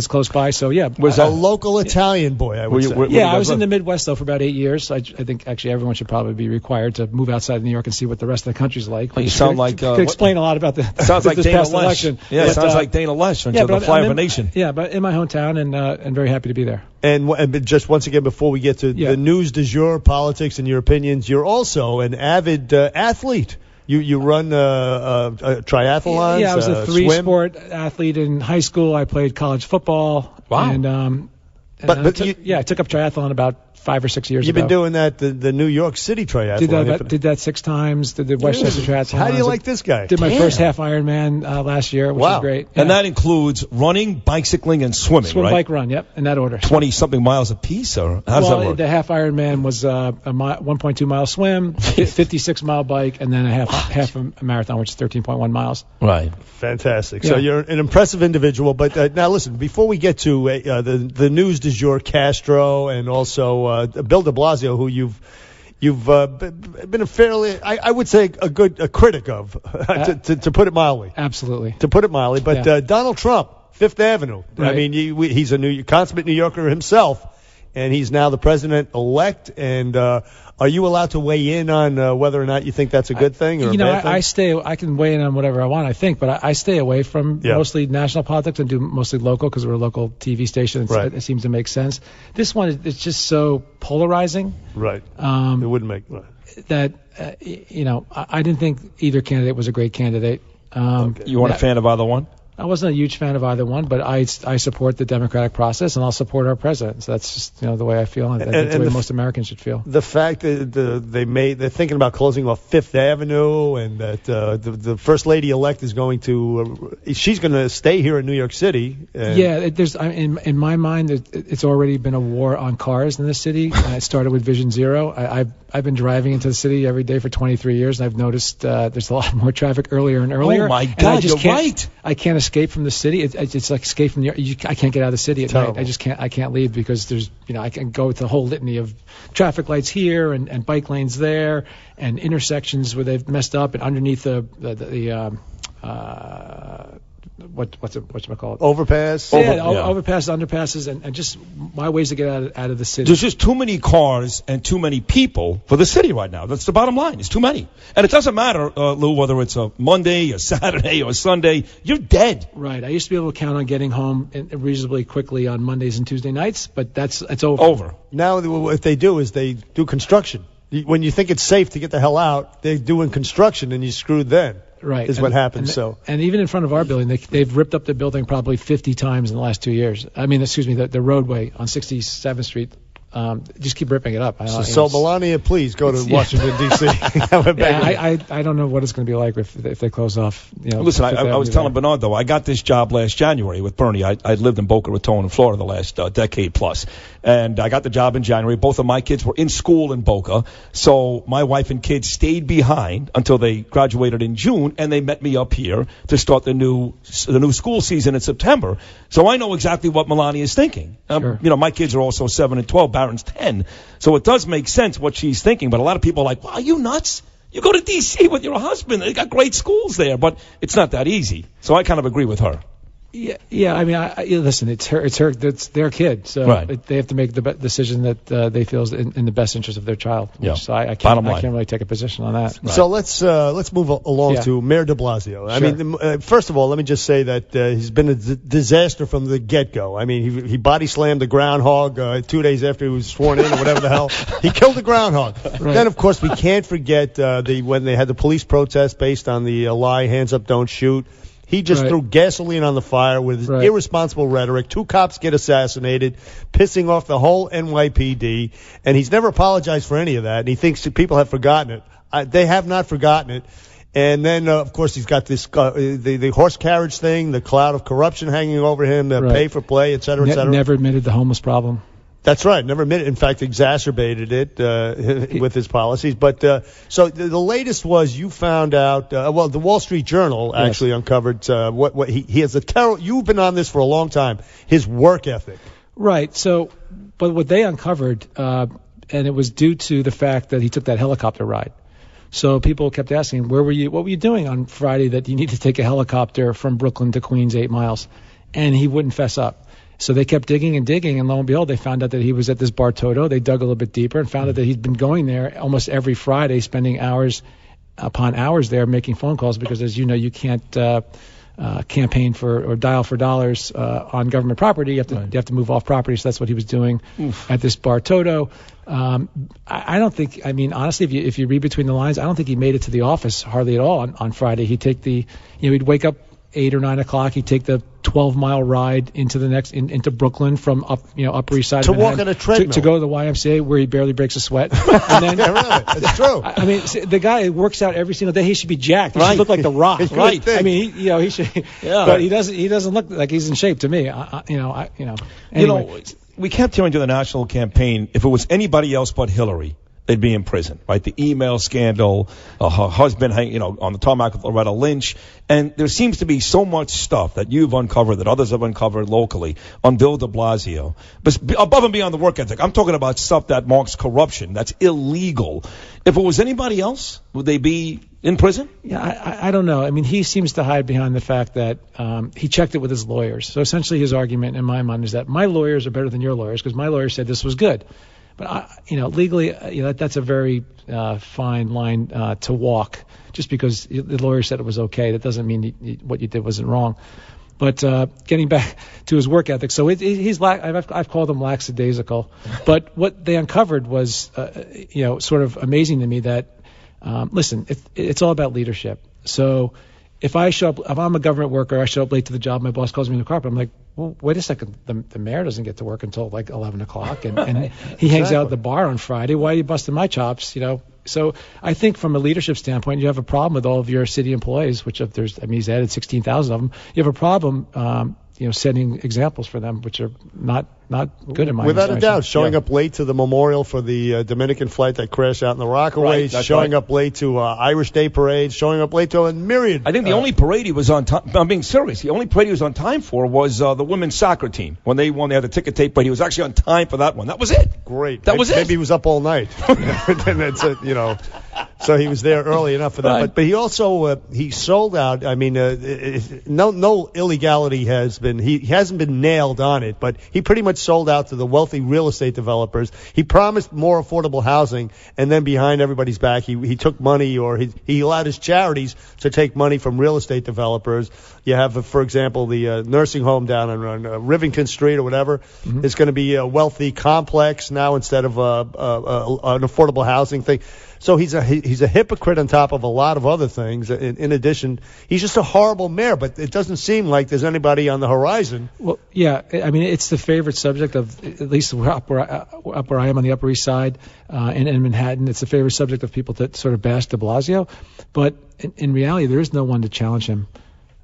close by, so yeah. Was a local Italian boy, I would say. I was in the Midwest, though, for about 8 years. I think, actually, everyone should probably be required to move outside of New York and see what the rest of the country's like. Well, you sound like... could explain a lot about sounds like this Dana past Lesh. election. Yeah, sounds like Dana Lesh until the Fly of a Nation. Yeah, but in my hometown, and very happy to be there. And just once again, before we get to the news du jour, politics, and your opinions, you're also an avid athlete. You run triathlons? Yeah, I was a 3-sport athlete in high school. I played college football. Wow. And I took up triathlon about 5 or 6 years ago. You've been doing that, the New York City triathlon. Did that 6 times. Did the Westchester triathlon. How do you like this guy? Did my first half Ironman last year, which was great. And that includes running, bicycling, and swimming, Swim, right? bike, run, yep, in that order. 20-something miles apiece, or how does that work? The half Ironman was a 1.2-mile swim, 56-mile bike, and then a half a marathon, which is 13.1 miles. Right. Fantastic. So you're an impressive individual. But now listen, before we get to the news du jour, Castro, and also Bill de Blasio, who you've been a fairly, I would say, a critic of, to put it mildly. Absolutely. To put it mildly. But Donald Trump, Fifth Avenue. Right. I mean, he's a consummate New Yorker himself, and he's now the president-elect. And are you allowed to weigh in on whether or not you think that's a good thing or a bad thing? I can weigh in on whatever I want, I think, but I stay away from mostly national politics and do mostly local because we're a local TV station. It seems to make sense. This one, it's just so polarizing. Right. It wouldn't make that. I didn't think either candidate was a great candidate. You weren't a fan of either one? I wasn't a huge fan of either one, but I support the democratic process, and I'll support our president. So that's just the way I feel, and that's the way most Americans should feel. The fact that they're thinking about closing off Fifth Avenue, and that the first lady elect is going to she's going to stay here in New York City. There's in my mind it's already been a war on cars in this city. It started with Vision Zero. I've been driving into the city every day for 23 years, and I've noticed there's a lot more traffic earlier and earlier. Oh my God, you're right. I can't escape from the city. It's like escape from I can't get out of the city at night. I can't leave because there's I can go with the whole litany of traffic lights here and bike lanes there and intersections where they've messed up and underneath what's it called? Overpass. Overpasses, underpasses, and just my ways to get out of the city. There's just too many cars and too many people for the city right now. That's the bottom line. It's too many. And it doesn't matter, Lou, whether it's a Monday, a Saturday, or a Sunday. You're dead. Right. I used to be able to count on getting home reasonably quickly on Mondays and Tuesday nights, but it's over. Now what they do is they do construction. When you think it's safe to get the hell out, they're doing construction, and you're screwed then. Right. Is what happens. And even in front of our building, they've ripped up the building probably 50 times in the last 2 years. I mean, excuse me, the roadway on 67th Street just keep ripping it up. So Melania, please go to Washington D.C. I don't know what it's going to be like if they close off. Listen, I was telling Bernard though, I got this job last January with Bernie. I lived in Boca Raton in Florida the last decade plus, and I got the job in January. Both of my kids were in school in Boca, so my wife and kids stayed behind until they graduated in June, and they met me up here to start the new school season in September. So I know exactly what Melania is thinking. Sure. My kids are also 7 and 12. Barron's 10. So it does make sense what she's thinking. But a lot of people are like, "Wow, are you nuts? You go to D.C. with your husband. They got great schools there." But it's not that easy. So I kind of agree with her. Yeah. I mean, listen, it's their kid, so right. They have to make the decision that they feel is in the best interest of their child. Yeah. So I can't really take a position on that. Right. So let's move along to Mayor de Blasio. I mean, first of all, let me just say that he's been a disaster from the get-go. I mean, he body slammed the groundhog 2 days after he was sworn in or whatever the hell. He killed the groundhog. Right. Then, of course, we can't forget when they had the police protest based on the lie, hands up, don't shoot. He just threw gasoline on the fire with his irresponsible rhetoric. 2 cops get assassinated, pissing off the whole NYPD, and he's never apologized for any of that, and he thinks that people have forgotten it. They have not forgotten it. And then, of course, he's got this the horse carriage thing, the cloud of corruption hanging over him, pay for play, et cetera, et cetera. Never admitted the homeless problem. That's right. Never admitted. In fact, exacerbated it with his policies. But so the latest was you found out. The Wall Street Journal actually uncovered what he has a terrible. You've been on this for a long time. His work ethic. Right. So, but what they uncovered, and it was due to the fact that he took that helicopter ride. So people kept asking, "Where were you? What were you doing on Friday that you need to take a helicopter from Brooklyn to Queens 8 miles?" And he wouldn't fess up. So they kept digging, and lo and behold, they found out that he was at this Bar Toto. They dug a little bit deeper and found out that he'd been going there almost every Friday, spending hours upon hours there making phone calls because, as you know, you can't campaign for or dial for dollars on government property. You have to move off property. So that's what he was doing at this Bar Toto. I don't think. I mean, honestly, if you read between the lines, I don't think he made it to the office hardly at all on Friday. He'd take he'd wake up 8 or 9 o'clock. He'd take the 12-mile ride into Brooklyn from Upper East Side to of Manhattan, walk on a treadmill to go to the YMCA where he barely breaks a sweat. And then, yeah, really, that's true. I mean, the guy works out every single day. He should be jacked. He should look like The Rock, right? I mean, he should. Yeah. But he doesn't look like he's in shape to me. Anyway. We kept hearing during the national campaign, if it was anybody else but Hillary, they'd be in prison, right? The email scandal, her husband, on the tarmac with Loretta Lynch. And there seems to be so much stuff that you've uncovered, that others have uncovered locally on Bill de Blasio. But above and beyond the work ethic, I'm talking about stuff that marks corruption. That's illegal. If it was anybody else, would they be in prison? Yeah, I don't know. I mean, he seems to hide behind the fact that he checked it with his lawyers. So essentially his argument in my mind is that my lawyers are better than your lawyers because my lawyers said this was good. But legally, that's a very fine line to walk. Just because the lawyer said it was okay, that doesn't mean what you did wasn't wrong. But getting back to his work ethic, so I've called him lackadaisical. But what they uncovered was, sort of amazing to me. That listen, it's all about leadership. So if I'm a government worker, I show up late to the job, my boss calls me in the carpet, I'm like, well, wait a second, the mayor doesn't get to work until like 11 o'clock, and he hangs out at the bar on Friday. Why are you busting my chops, So I think from a leadership standpoint, you have a problem with all of your city employees, which he's added 16,000 of them. You have a problem, setting examples for them, which are not good in my Without a doubt, showing up late to the memorial for the Dominican flight that crashed out in the Rockaways, showing up late to Irish Day parades, showing up late to a myriad. I think the only parade he was on time, I'm being serious, the only parade he was on time for was the women's soccer team. When they won, they had the ticket tape, but he was actually on time for that one. That was it. Great. That was it. Maybe he was up all night. And that's it, So he was there early enough for that. Right. But he also, he sold out. I mean, no illegality he hasn't been nailed on it, but he pretty much sold out to the wealthy real estate developers. He promised more affordable housing, and then behind everybody's back, he took money, or he allowed his charities to take money from real estate developers. You have, for example, the nursing home down on Rivington Street or whatever. It's going to be a wealthy complex now instead of an affordable housing thing. So he's a hypocrite on top of a lot of other things. In addition, he's just a horrible mayor. But it doesn't seem like there's anybody on the horizon. Well, yeah, I mean, it's the favorite subject of, at least up where I am on the Upper East Side in Manhattan. It's the favorite subject of people that sort of bash de Blasio. But in reality, there is no one to challenge him.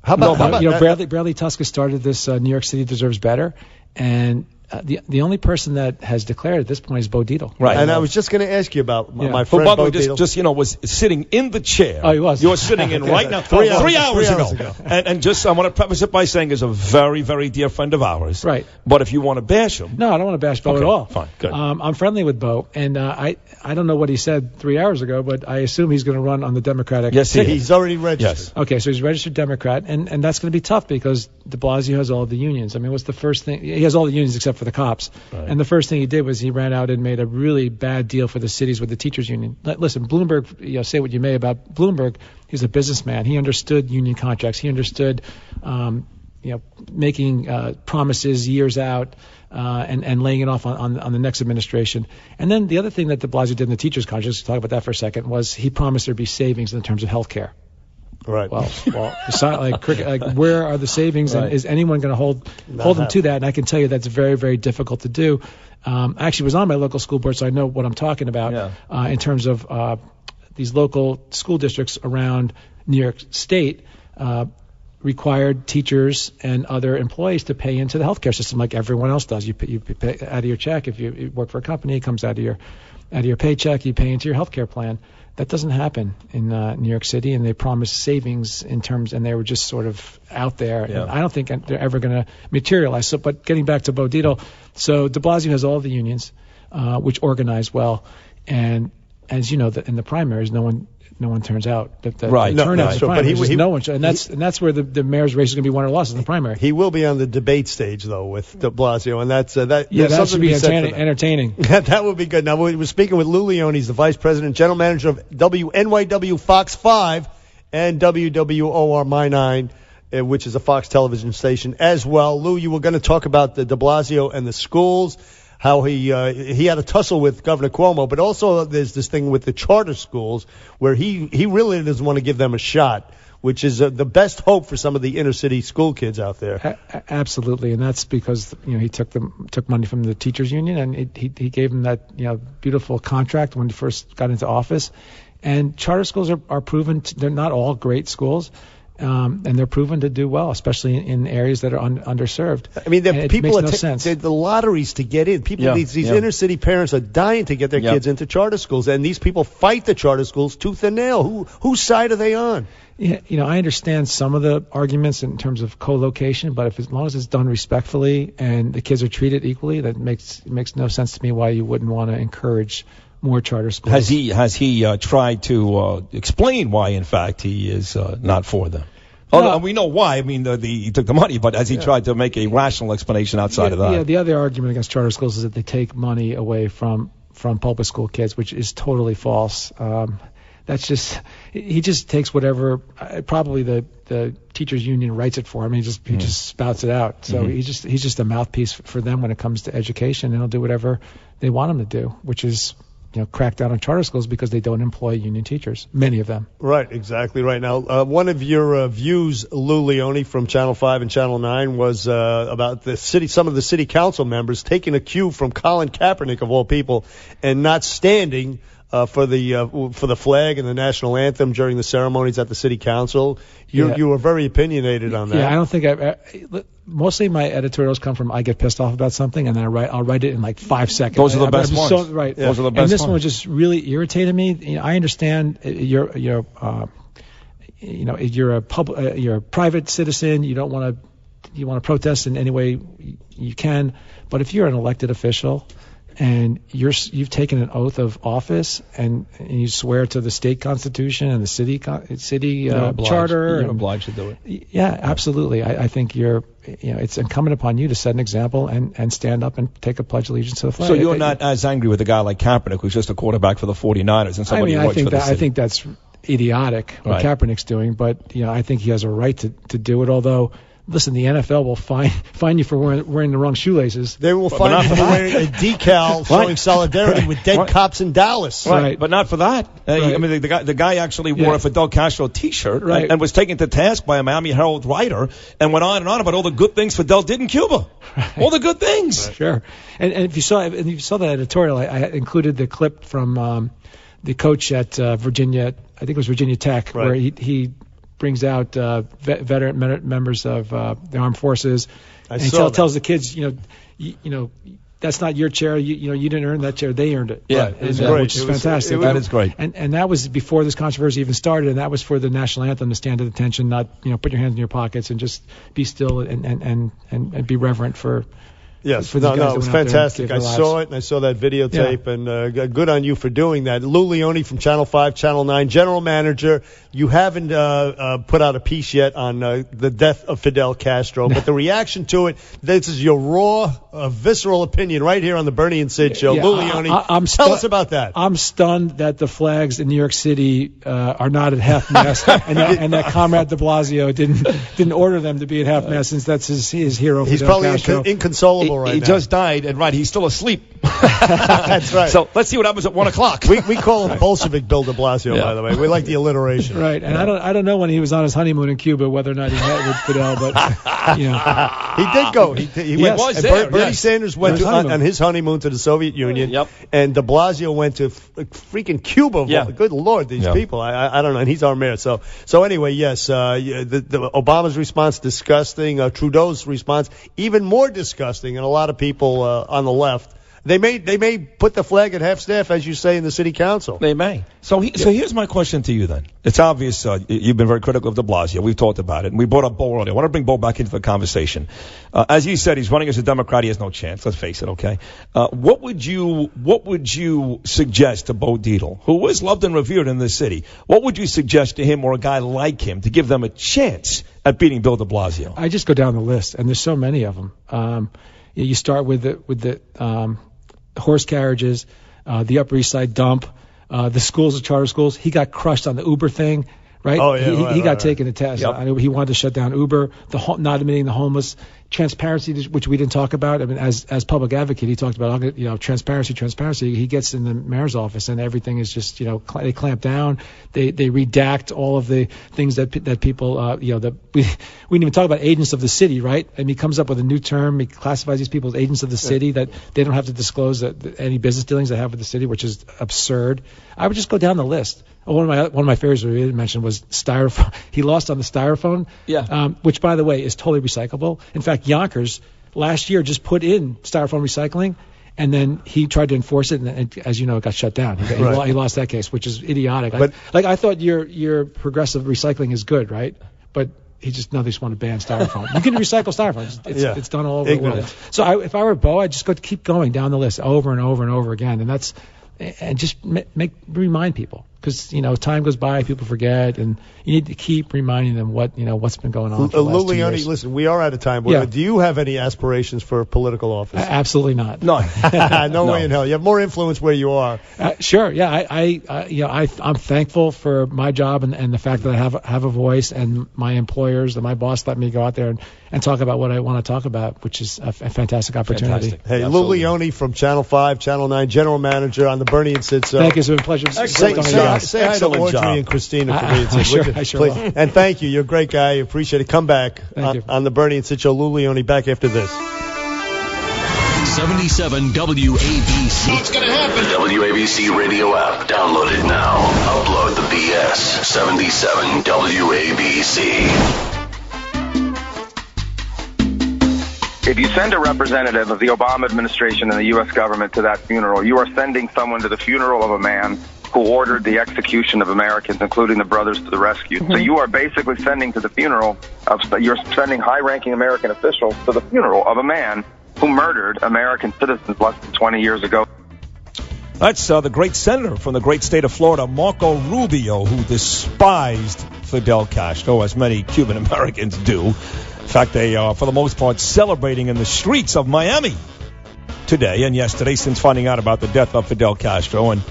How about Bradley Tuska started this New York City Deserves Better, and the only person that has declared at this point is Bo Dietl. Right. And I was just going to ask you about my friend Bo Bo Dietl. just was sitting in the chair. Oh, he was. You're sitting in right now. 3 hours ago. And just I want to preface it by saying he's a very, very dear friend of ours. Right. But if you want to bash him. No, I don't want to bash Bo at all. Fine. Good. I'm friendly with Bo, and I don't know what he said 3 hours ago, but I assume he's going to run on the Democratic ticket. He's already registered. Yes. Okay, so he's a registered Democrat, and that's going to be tough because de Blasio has all the unions. I mean, what's the first thing? He has all the unions except for the cops. Right. And the first thing he did was he ran out and made a really bad deal for the cities with the teachers union. Listen, Bloomberg, say what you may about Bloomberg, he's a businessman. He understood union contracts. He understood, making promises years out and laying it off on the next administration. And then the other thing that de Blasio did in the teachers contracts, to talk about that for a second, was he promised there'd be savings in terms of health care. Right. Well, it's not like where are the savings, and is anyone going to hold them to that? And I can tell you that's very, very difficult to do. I actually was on my local school board, so I know what I'm talking about in terms of these local school districts around New York State required teachers and other employees to pay into the healthcare system like everyone else does. You pay out of your check. If you work for a company, it comes out of your paycheck. You pay into your healthcare plan. That doesn't happen in New York City, and they promised savings and they were just sort of out there. Yeah. And I don't think they're ever going to materialize. So, but getting back to Bo Dietl, so de Blasio has all the unions, which organize well, and as you know, in the primaries, no one turns out. The turnout in the primaries, no one. And that's where the mayor's race is going to be won or lost in the primary. He will be on the debate stage though with de Blasio, and that should be entertaining. That would be good. Now we're speaking with Lou Leone. He's the vice president, general manager of WNYW Fox 5 and WWOR My 9, which is a Fox television station as well. Lou, you were going to talk about the de Blasio and the schools. How he had a tussle with Governor Cuomo, but also there's this thing with the charter schools where he really doesn't want to give them a shot, which is the best hope for some of the inner city school kids out there. Absolutely, and that's because he took money from the teachers union, and he gave them that beautiful contract when he first got into office. And charter schools are proven they're not all great schools. And they're proven to do well, especially in areas that are underserved. I mean, people makes no sense. The lotteries to get in. These inner city parents are dying to get their kids into charter schools, and these people fight the charter schools tooth and nail. Whose side are they on? Yeah, I understand some of the arguments in terms of co-location, but as long as it's done respectfully and the kids are treated equally, that makes no sense to me why you wouldn't want to encourage more charter schools. Has he tried to explain why, in fact, he is not for them? No. We know why. I mean, he took the money, but has he tried to make a rational explanation outside of that? Yeah, the other argument against charter schools is that they take money away from public school kids, which is totally false. He just takes whatever, probably the teachers union writes it for him. He just spouts it out. So he's just a mouthpiece for them when it comes to education, and he'll do whatever they want him to do, which is crack down on charter schools because they don't employ union teachers, many of them. Right, exactly right. Now, one of your views, Lou Leone, from Channel 5 and Channel 9 was about some of the city council members taking a cue from Colin Kaepernick, of all people, and not standing for the flag and the national anthem during the ceremonies at the city council. You were very opinionated on that. Yeah, I don't think mostly my editorials come from I get pissed off about something and then I'll write it in like 5 seconds. Those are the best ones. Those are the best ones. And this one just really irritated me. I understand you're a private citizen. You want to protest in any way you can, but if you're an elected official and you've taken an oath of office and you swear to the state constitution and the city charter, you're obliged to do it. Yeah, absolutely. I think it's incumbent upon you to set an example and stand up and take a pledge of allegiance to the flag. So you're not as angry with a guy like Kaepernick, who's just a quarterback for the 49ers, and somebody who works for the city. I think that's idiotic what Kaepernick's doing, but I think he has a right to do it. Although, listen, the NFL will fine you for wearing the wrong shoelaces. They will fine you for wearing a decal showing solidarity with dead cops in Dallas. Right, but not for that. I mean, the guy actually wore a Fidel Castro T-shirt and was taken to task by a Miami Herald writer and went on and on about all the good things Fidel did in Cuba. Right. All the good things. Right. Sure. And if you saw that editorial, I included the clip from the coach at Virginia. I think it was Virginia Tech, where he brings out veteran members of the armed forces, and he tells the kids, that's not your chair. You didn't earn that chair. They earned it. Yeah, which is fantastic. That is great. And that was before this controversy even started, and that was for the national anthem to stand at attention, not put your hands in your pockets and just be still and be reverent for. Yes, it was fantastic. I saw it, and I saw that videotape, and good on you for doing that. Lou Leone from Channel 5, Channel 9, general manager. You haven't put out a piece yet on the death of Fidel Castro, but the reaction to it, this is your raw, visceral opinion right here on the Bernie and Sid show. Lou Leone, tell us about that. I'm stunned that the flags in New York City are not at half-mast, and that Comrade de Blasio didn't order them to be at half-mast, since that's his hero, He's Fidel probably Castro. Inconsolable. He just died, and he's still asleep. That's right. So let's see what happens at 1 o'clock. We call him Bolshevik Bill de Blasio, by the way. We like the alliteration. Right, and I don't know when he was on his honeymoon in Cuba whether or not he met with Fidel, but he did go. He went. There. Bernie Sanders went on his honeymoon to the Soviet Union, and de Blasio went to freaking Cuba. Good Lord, these people. I don't know, and he's our mayor. So anyway, yes, the Obama's response disgusting. Trudeau's response even more disgusting, and a lot of people on the left, they may put the flag at half staff, as you say, in the city council. They may. So here's my question to you then. It's obvious you've been very critical of de Blasio. We've talked about it, and we brought up Bo earlier. I want to bring Bo back into the conversation. As you said, he's running as a Democrat. He has no chance. Let's face it. Okay. What would you suggest to Bo Dietl, who is loved and revered in this city? What would you suggest to him or a guy like him to give them a chance at beating Bill de Blasio? I just go down the list, and there's so many of them. You start with the horse carriages, the Upper East Side dump, the schools, the charter schools. He got crushed on the Uber thing, right? Oh, yeah, he got taken to task. Yep. He wanted to shut down Uber, not admitting the homeless. Transparency, which we didn't talk about. I mean, as public advocate, he talked about transparency. He gets in the mayor's office, and everything is just they clamp down. They redact all of the things that people we didn't even talk about agents of the city, right? And he comes up with a new term. He classifies these people as agents of the city, that they don't have to disclose any business dealings they have with the city, which is absurd. I would just go down the list. One of my favorites we didn't mention was styrofoam. He lost on the styrofoam, which, by the way, is totally recyclable. In fact, Yonkers last year just put in styrofoam recycling, and then he tried to enforce it, and as you know, it got shut down. He lost that case, which is idiotic. But I thought your progressive recycling is good, right? But they just want to ban styrofoam. You can recycle styrofoam. It's done all over the world. So if I were Bo, I'd just keep going down the list over and over and over again, and just remind people. Because time goes by, people forget, and you need to keep reminding them what's been going on for the last 2 years. Listen, we are out of time. But do you have any aspirations for political office? Absolutely not. No, no way in hell. You have more influence where you are. Sure. Yeah. I'm thankful for my job and the fact that I have a voice, and my employers and my boss let me go out there and talk about what I want to talk about, which is a fantastic opportunity. Fantastic. Hey, Lou Leone from Channel 5, Channel 9, general manager on the Bernie and Sid. Thank you. It's been a pleasure. Say hi to Audrey and Christina for me and Sid. I sure will. And thank you. You're a great guy. Appreciate it. Come back on the Bernie and Sid show. Lou Leone back after this. 77 WABC. What's going to happen? The WABC radio app. Download it now. Upload the BS. 77 WABC. If you send a representative of the Obama administration and the U.S. government to that funeral, you are sending someone to the funeral of a man who ordered the execution of Americans, including the Brothers to the Rescue. Mm-hmm. So you are basically sending you're sending high-ranking American officials to the funeral of a man who murdered American citizens less than 20 years ago. That's the great senator from the great state of Florida, Marco Rubio, who despised Fidel Castro, as many Cuban Americans do. In fact, they are, for the most part, celebrating in the streets of Miami today and yesterday since finding out about the death of Fidel Castro. And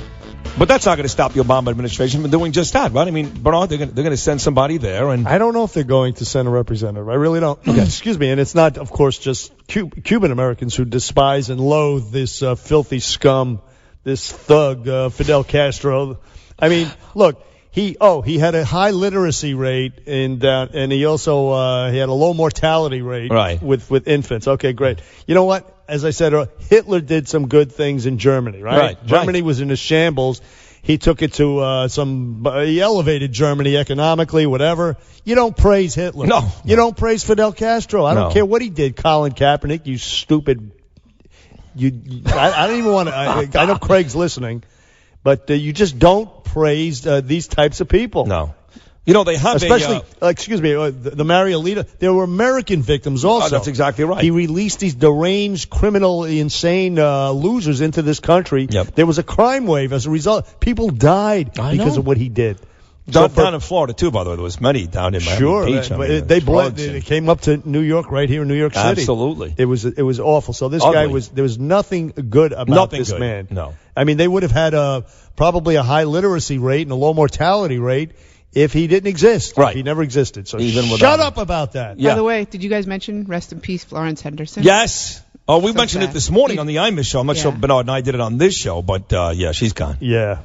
But that's not going to stop the Obama administration from doing just that, right? I mean, Bernard, they're going to send somebody there, and I don't know if they're going to send a representative. I really don't. Okay. Excuse me. And it's not, of course, just Cuban Americans who despise and loathe this filthy scum, this thug, Fidel Castro. I mean, look, he had a high literacy rate and he also he had a low mortality rate with infants. Okay, great. You know what? As I said, Hitler did some good things in Germany, right? Germany was in a shambles. He took it to he elevated Germany economically, whatever. You don't praise Hitler. No. You don't praise Fidel Castro. I don't care what he did. Colin Kaepernick, you stupid. I don't even want to. I know Craig's listening, but you just don't praise these types of people. No. You know, they have especially, excuse me, the Marielita, there were American victims also. That's exactly right. He released these deranged, criminally insane losers into this country. Yep. There was a crime wave as a result. People died because of what he did. Down in Florida, too, by the way. There was many down in Miami Beach. They came up to New York, right here in New York City. Absolutely. It was awful. So this guy there was nothing good about this man. No. I mean, they would have had probably a high literacy rate and a low mortality rate if he didn't exist. Right. He never existed. So Even shut up about that. By the way, did you guys mention rest in peace Florence Henderson? Yes. Oh, we mentioned it this morning on the Imus show. I'm not sure Bernard and I did it on this show, but yeah, she's gone. Yeah.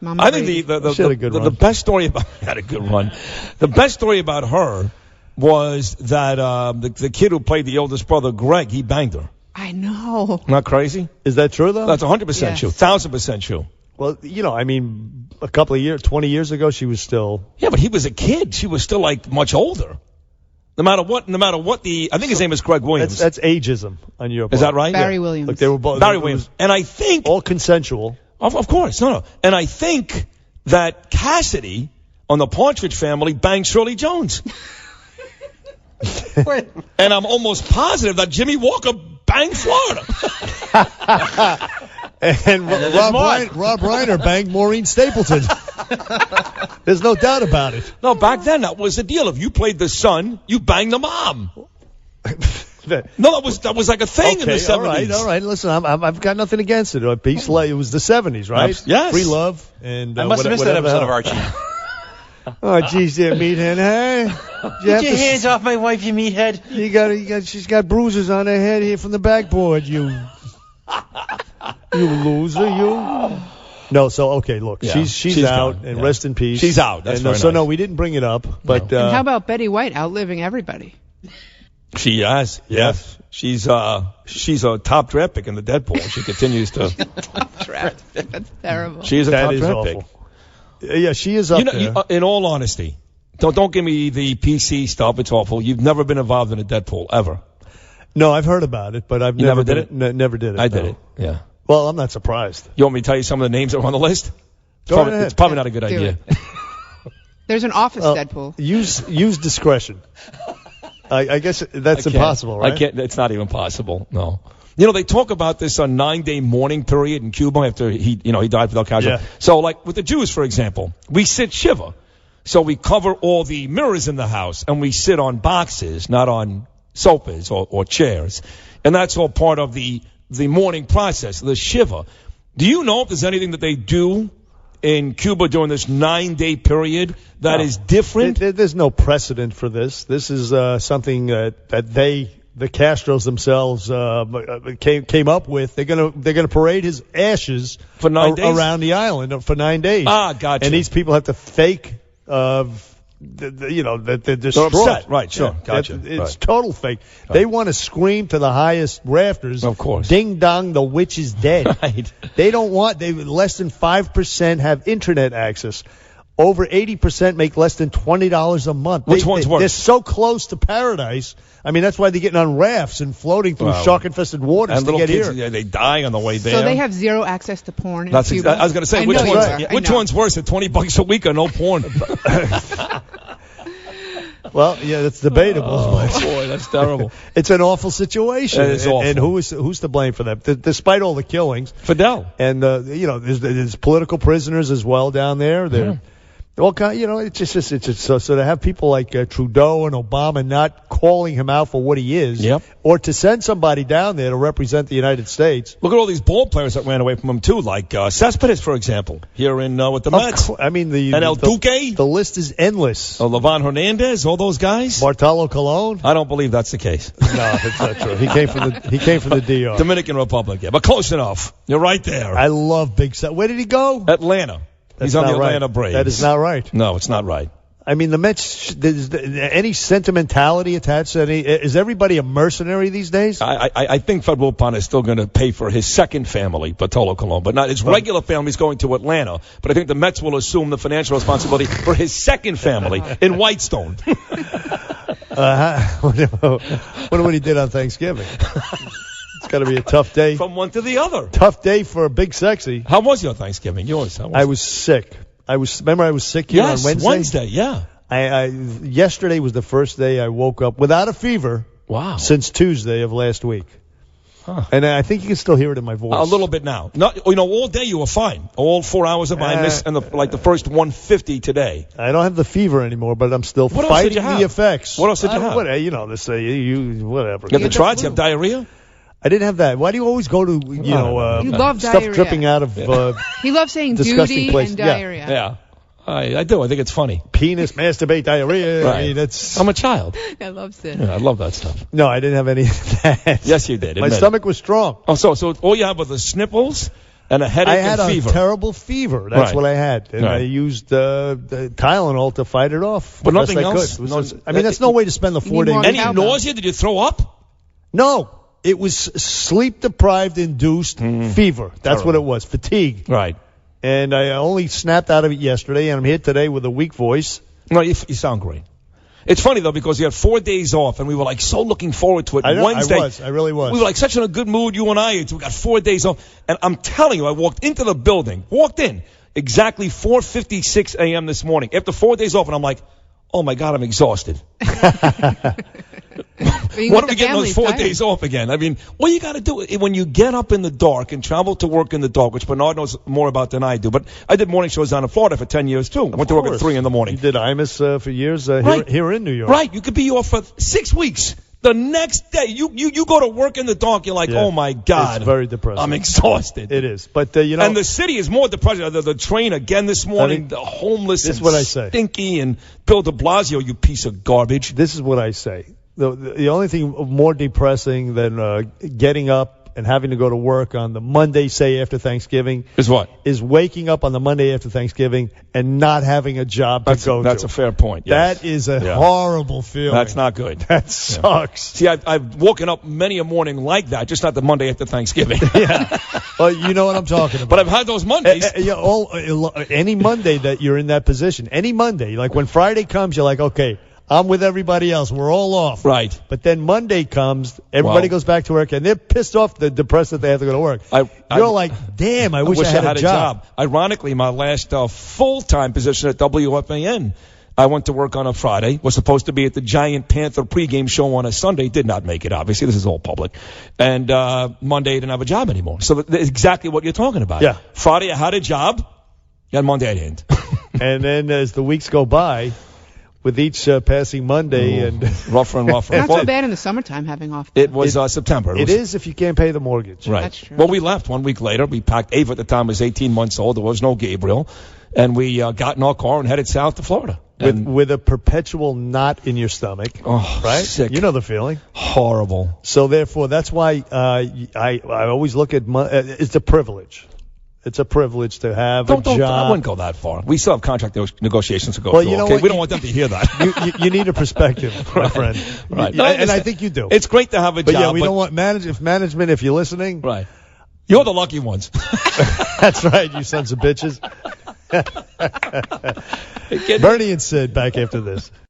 I think the best story about had a good run. The best story about her was that the kid who played the oldest brother, Greg, he banged her. I know. Not crazy? Is that true though? That's 100% true. 1,000% true. Well, I mean, a couple of years, 20 years ago, she was still. Yeah, but he was a kid. She was still like much older. No matter what I think his name is Greg Williams. That's ageism on your part. Is that right? Barry Williams. Look, they were both. Barry Williams. And I think. All consensual. Of course. No. And I think that Cassidy on the Partridge Family banged Shirley Jones. And I'm almost positive that Jimmy Walker banged Florida. And Rob Reiner banged Maureen Stapleton. There's no doubt about it. No, back then that was the deal. If you played the son, you banged the mom. No, that was like a thing in the 70s. All right. Listen, I've got nothing against it. Peace, it was the 70s, right? Yes. Free love and I must have missed that episode of Archie. Oh, geez, there, meathead. Hey, get your hands off my wife, you meathead. She's got bruises on her head here from the backboard. You loser, you. No, so okay, look, she's out, gone, and rest in peace. She's out. That's very nice. No, we didn't bring it up, but and how about Betty White outliving everybody? She has, yes. She's a top draft pick in the Deadpool. She continues to. Top draft pick. That's terrible. She is a top draft pick. Yeah, she is up there. In all honesty, don't give me the PC stuff. It's awful. You've never been involved in a Deadpool ever. No, I've heard about it, but I've never did it. Never did it. I did it. Yeah. Well, I'm not surprised. You want me to tell you some of the names that are on the list? It's probably not a good idea. There's an office Deadpool. Use discretion. I guess that's impossible, right? I can't. It's not even possible. No. They talk about this 9-day mourning period in Cuba after he died, Fidel Castro. Yeah. So, like with the Jews, for example, we sit shiva. So we cover all the mirrors in the house and we sit on boxes, not on sofas or chairs. And that's all part of the mourning process, the shiva. Do you know if there's anything that they do in Cuba during this 9-day period that is different? There's no precedent for this. This is something that the Castros themselves came up with. They're gonna parade his ashes for 9 days around the island for 9 days. Ah, gotcha. And these people have to fake that they're distraught. Upset. Right, sure. Gotcha. It's total fake. Right. They want to scream to the highest rafters. Of course. Ding dong, the witch is dead. Right. They don't want. Less than 5% have internet access. Over 80% make less than $20 a month. Which one's worse? They're so close to paradise. I mean, that's why they're getting on rafts and floating through shark-infested waters and to get kids, here. Yeah, they die on the way there. So they have zero access to porn in Cuba? I was going to say, which one's worse, at $20 a week or no porn? Well, yeah, that's debatable. Oh, boy, that's terrible. It's an awful situation. It is awful. And who's to blame for that? Despite all the killings. Fidel. And, there's political prisoners as well down there. Well, it's just so to have people like Trudeau and Obama not calling him out for what he is, or to send somebody down there to represent the United States. Look at all these ball players that ran away from him too, like Cespedes, for example, here in with the Mets. I mean, and El Duque. The list is endless. Levan Hernandez, all those guys. Bartolo Colon. I don't believe that's the case. No, that's not true. He came from the DR. Dominican Republic, yeah, but close enough. You're right there. I love Big Sal. Where did he go? Atlanta. He's on the Atlanta Braves. That is not right. No, it's not right. I mean, the Mets, there's any sentimentality attached to any? Is everybody a mercenary these days? I think Fred Wilpon is still going to pay for his second family, Bartolo Colon, but not his regular family is going to Atlanta. But I think the Mets will assume the financial responsibility for his second family in Whitestone. Wonder what he did on Thanksgiving. It's got to be a tough day. From one to the other. Tough day for a Big Sexy. How was your Thanksgiving? Yours? I was sick. Remember I was sick here on Wednesday? Wednesday, yeah. Yesterday was the first day I woke up without a fever. Wow. Since Tuesday of last week. Huh. And I think you can still hear it in my voice. A little bit now. All day you were fine. All 4 hours of mildness and the first 150 today. I don't have the fever anymore, but I'm still fighting the effects. What else did you have? Whatever. You You have the trots? You have diarrhea? I didn't have that. Why do you always go to, you love stuff diarrhea. dripping out of he loves saying disgusting duty places. and diarrhea. Yeah. I do. I think it's funny. Penis, masturbate, diarrhea. Right. I mean, that's... I'm a child. I love it. Yeah, I love that stuff. No, I didn't have any of that. Yes, you did. My stomach was strong. Oh, so all you had was the sniffles and a headache and fever. I had a terrible fever. That's what I had. And I used the Tylenol to fight it off. But nothing else? I mean, that's no way to spend the 4 days. Any nausea? Did you throw up? No. It was sleep-deprived induced fever. That's what it was. Fatigue. Right. And I only snapped out of it yesterday, and I'm here today with a weak voice. No, you sound great. It's funny, though, because you had 4 days off, and we were, so looking forward to it. Wednesday, I really was. We were, such in a good mood, you and I. We got 4 days off. And I'm telling you, I walked into the building, exactly 4:56 a.m. this morning, after 4 days off, and I'm like, oh, my God, I'm exhausted. What are we getting those 4 days off again? I mean, all you got to do, when you get up in the dark and travel to work in the dark, which Bernard knows more about than I do, but I did morning shows down in Florida for 10 years, too. I went to work at 3 in the morning. You did Imus for years here in New York. Right. You could be off for 6 weeks. The next day, you go to work in the dark, you're like, oh, my God. It's very depressing. I'm exhausted. It is. But, And the city is more depressing. The train again this morning, the homeless and what I say. Stinky, and Bill de Blasio, you piece of garbage. This is what I say. The only thing more depressing than getting up and having to go to work on the Monday, say, after Thanksgiving. Is what? Is waking up on the Monday after Thanksgiving and not having a job to go to. That's a fair point, yes. That is a horrible feeling. That's not good. That sucks. See, I've woken up many a morning like that, just not the Monday after Thanksgiving. Yeah. Well, you know what I'm talking about. But I've had those Mondays. Any Monday that you're in that position, any Monday, like when Friday comes, you're like, okay, I'm with everybody else. We're all off. Right. But then Monday comes, everybody goes back to work, and they're pissed off, they're depressed that they have to go to work. You're like, damn, I wish I had a job. Ironically, my last full-time position at WFAN, I went to work on a Friday, was supposed to be at the Giant Panther pregame show on a Sunday, did not make it, obviously. This is all public. And Monday, I didn't have a job anymore. So that's exactly what you're talking about. Yeah. Friday, I had a job, and Monday, I didn't. And then as the weeks go by, with each passing Monday and rougher and rougher. Not so bad in the summertime having off. It was September. It is if you can't pay the mortgage. Right. That's true. Well, we left 1 week later. We packed. Ava at the time was 18 months old. There was no Gabriel. And we got in our car and headed south to Florida. With a perpetual knot in your stomach. Oh, right? Sick. You know the feeling. Horrible. So therefore, that's why I always look at it's a privilege. It's a privilege to have a job. I wouldn't go that far. We still have contract negotiations to go through. You know okay? We don't want them to hear that. You need a perspective, my friend. Right. And I think you do. It's great to have a job. Yeah, we don't want management, if you're listening. Right. You're the lucky ones. That's right, you sons of bitches. Bernie and Sid back after this.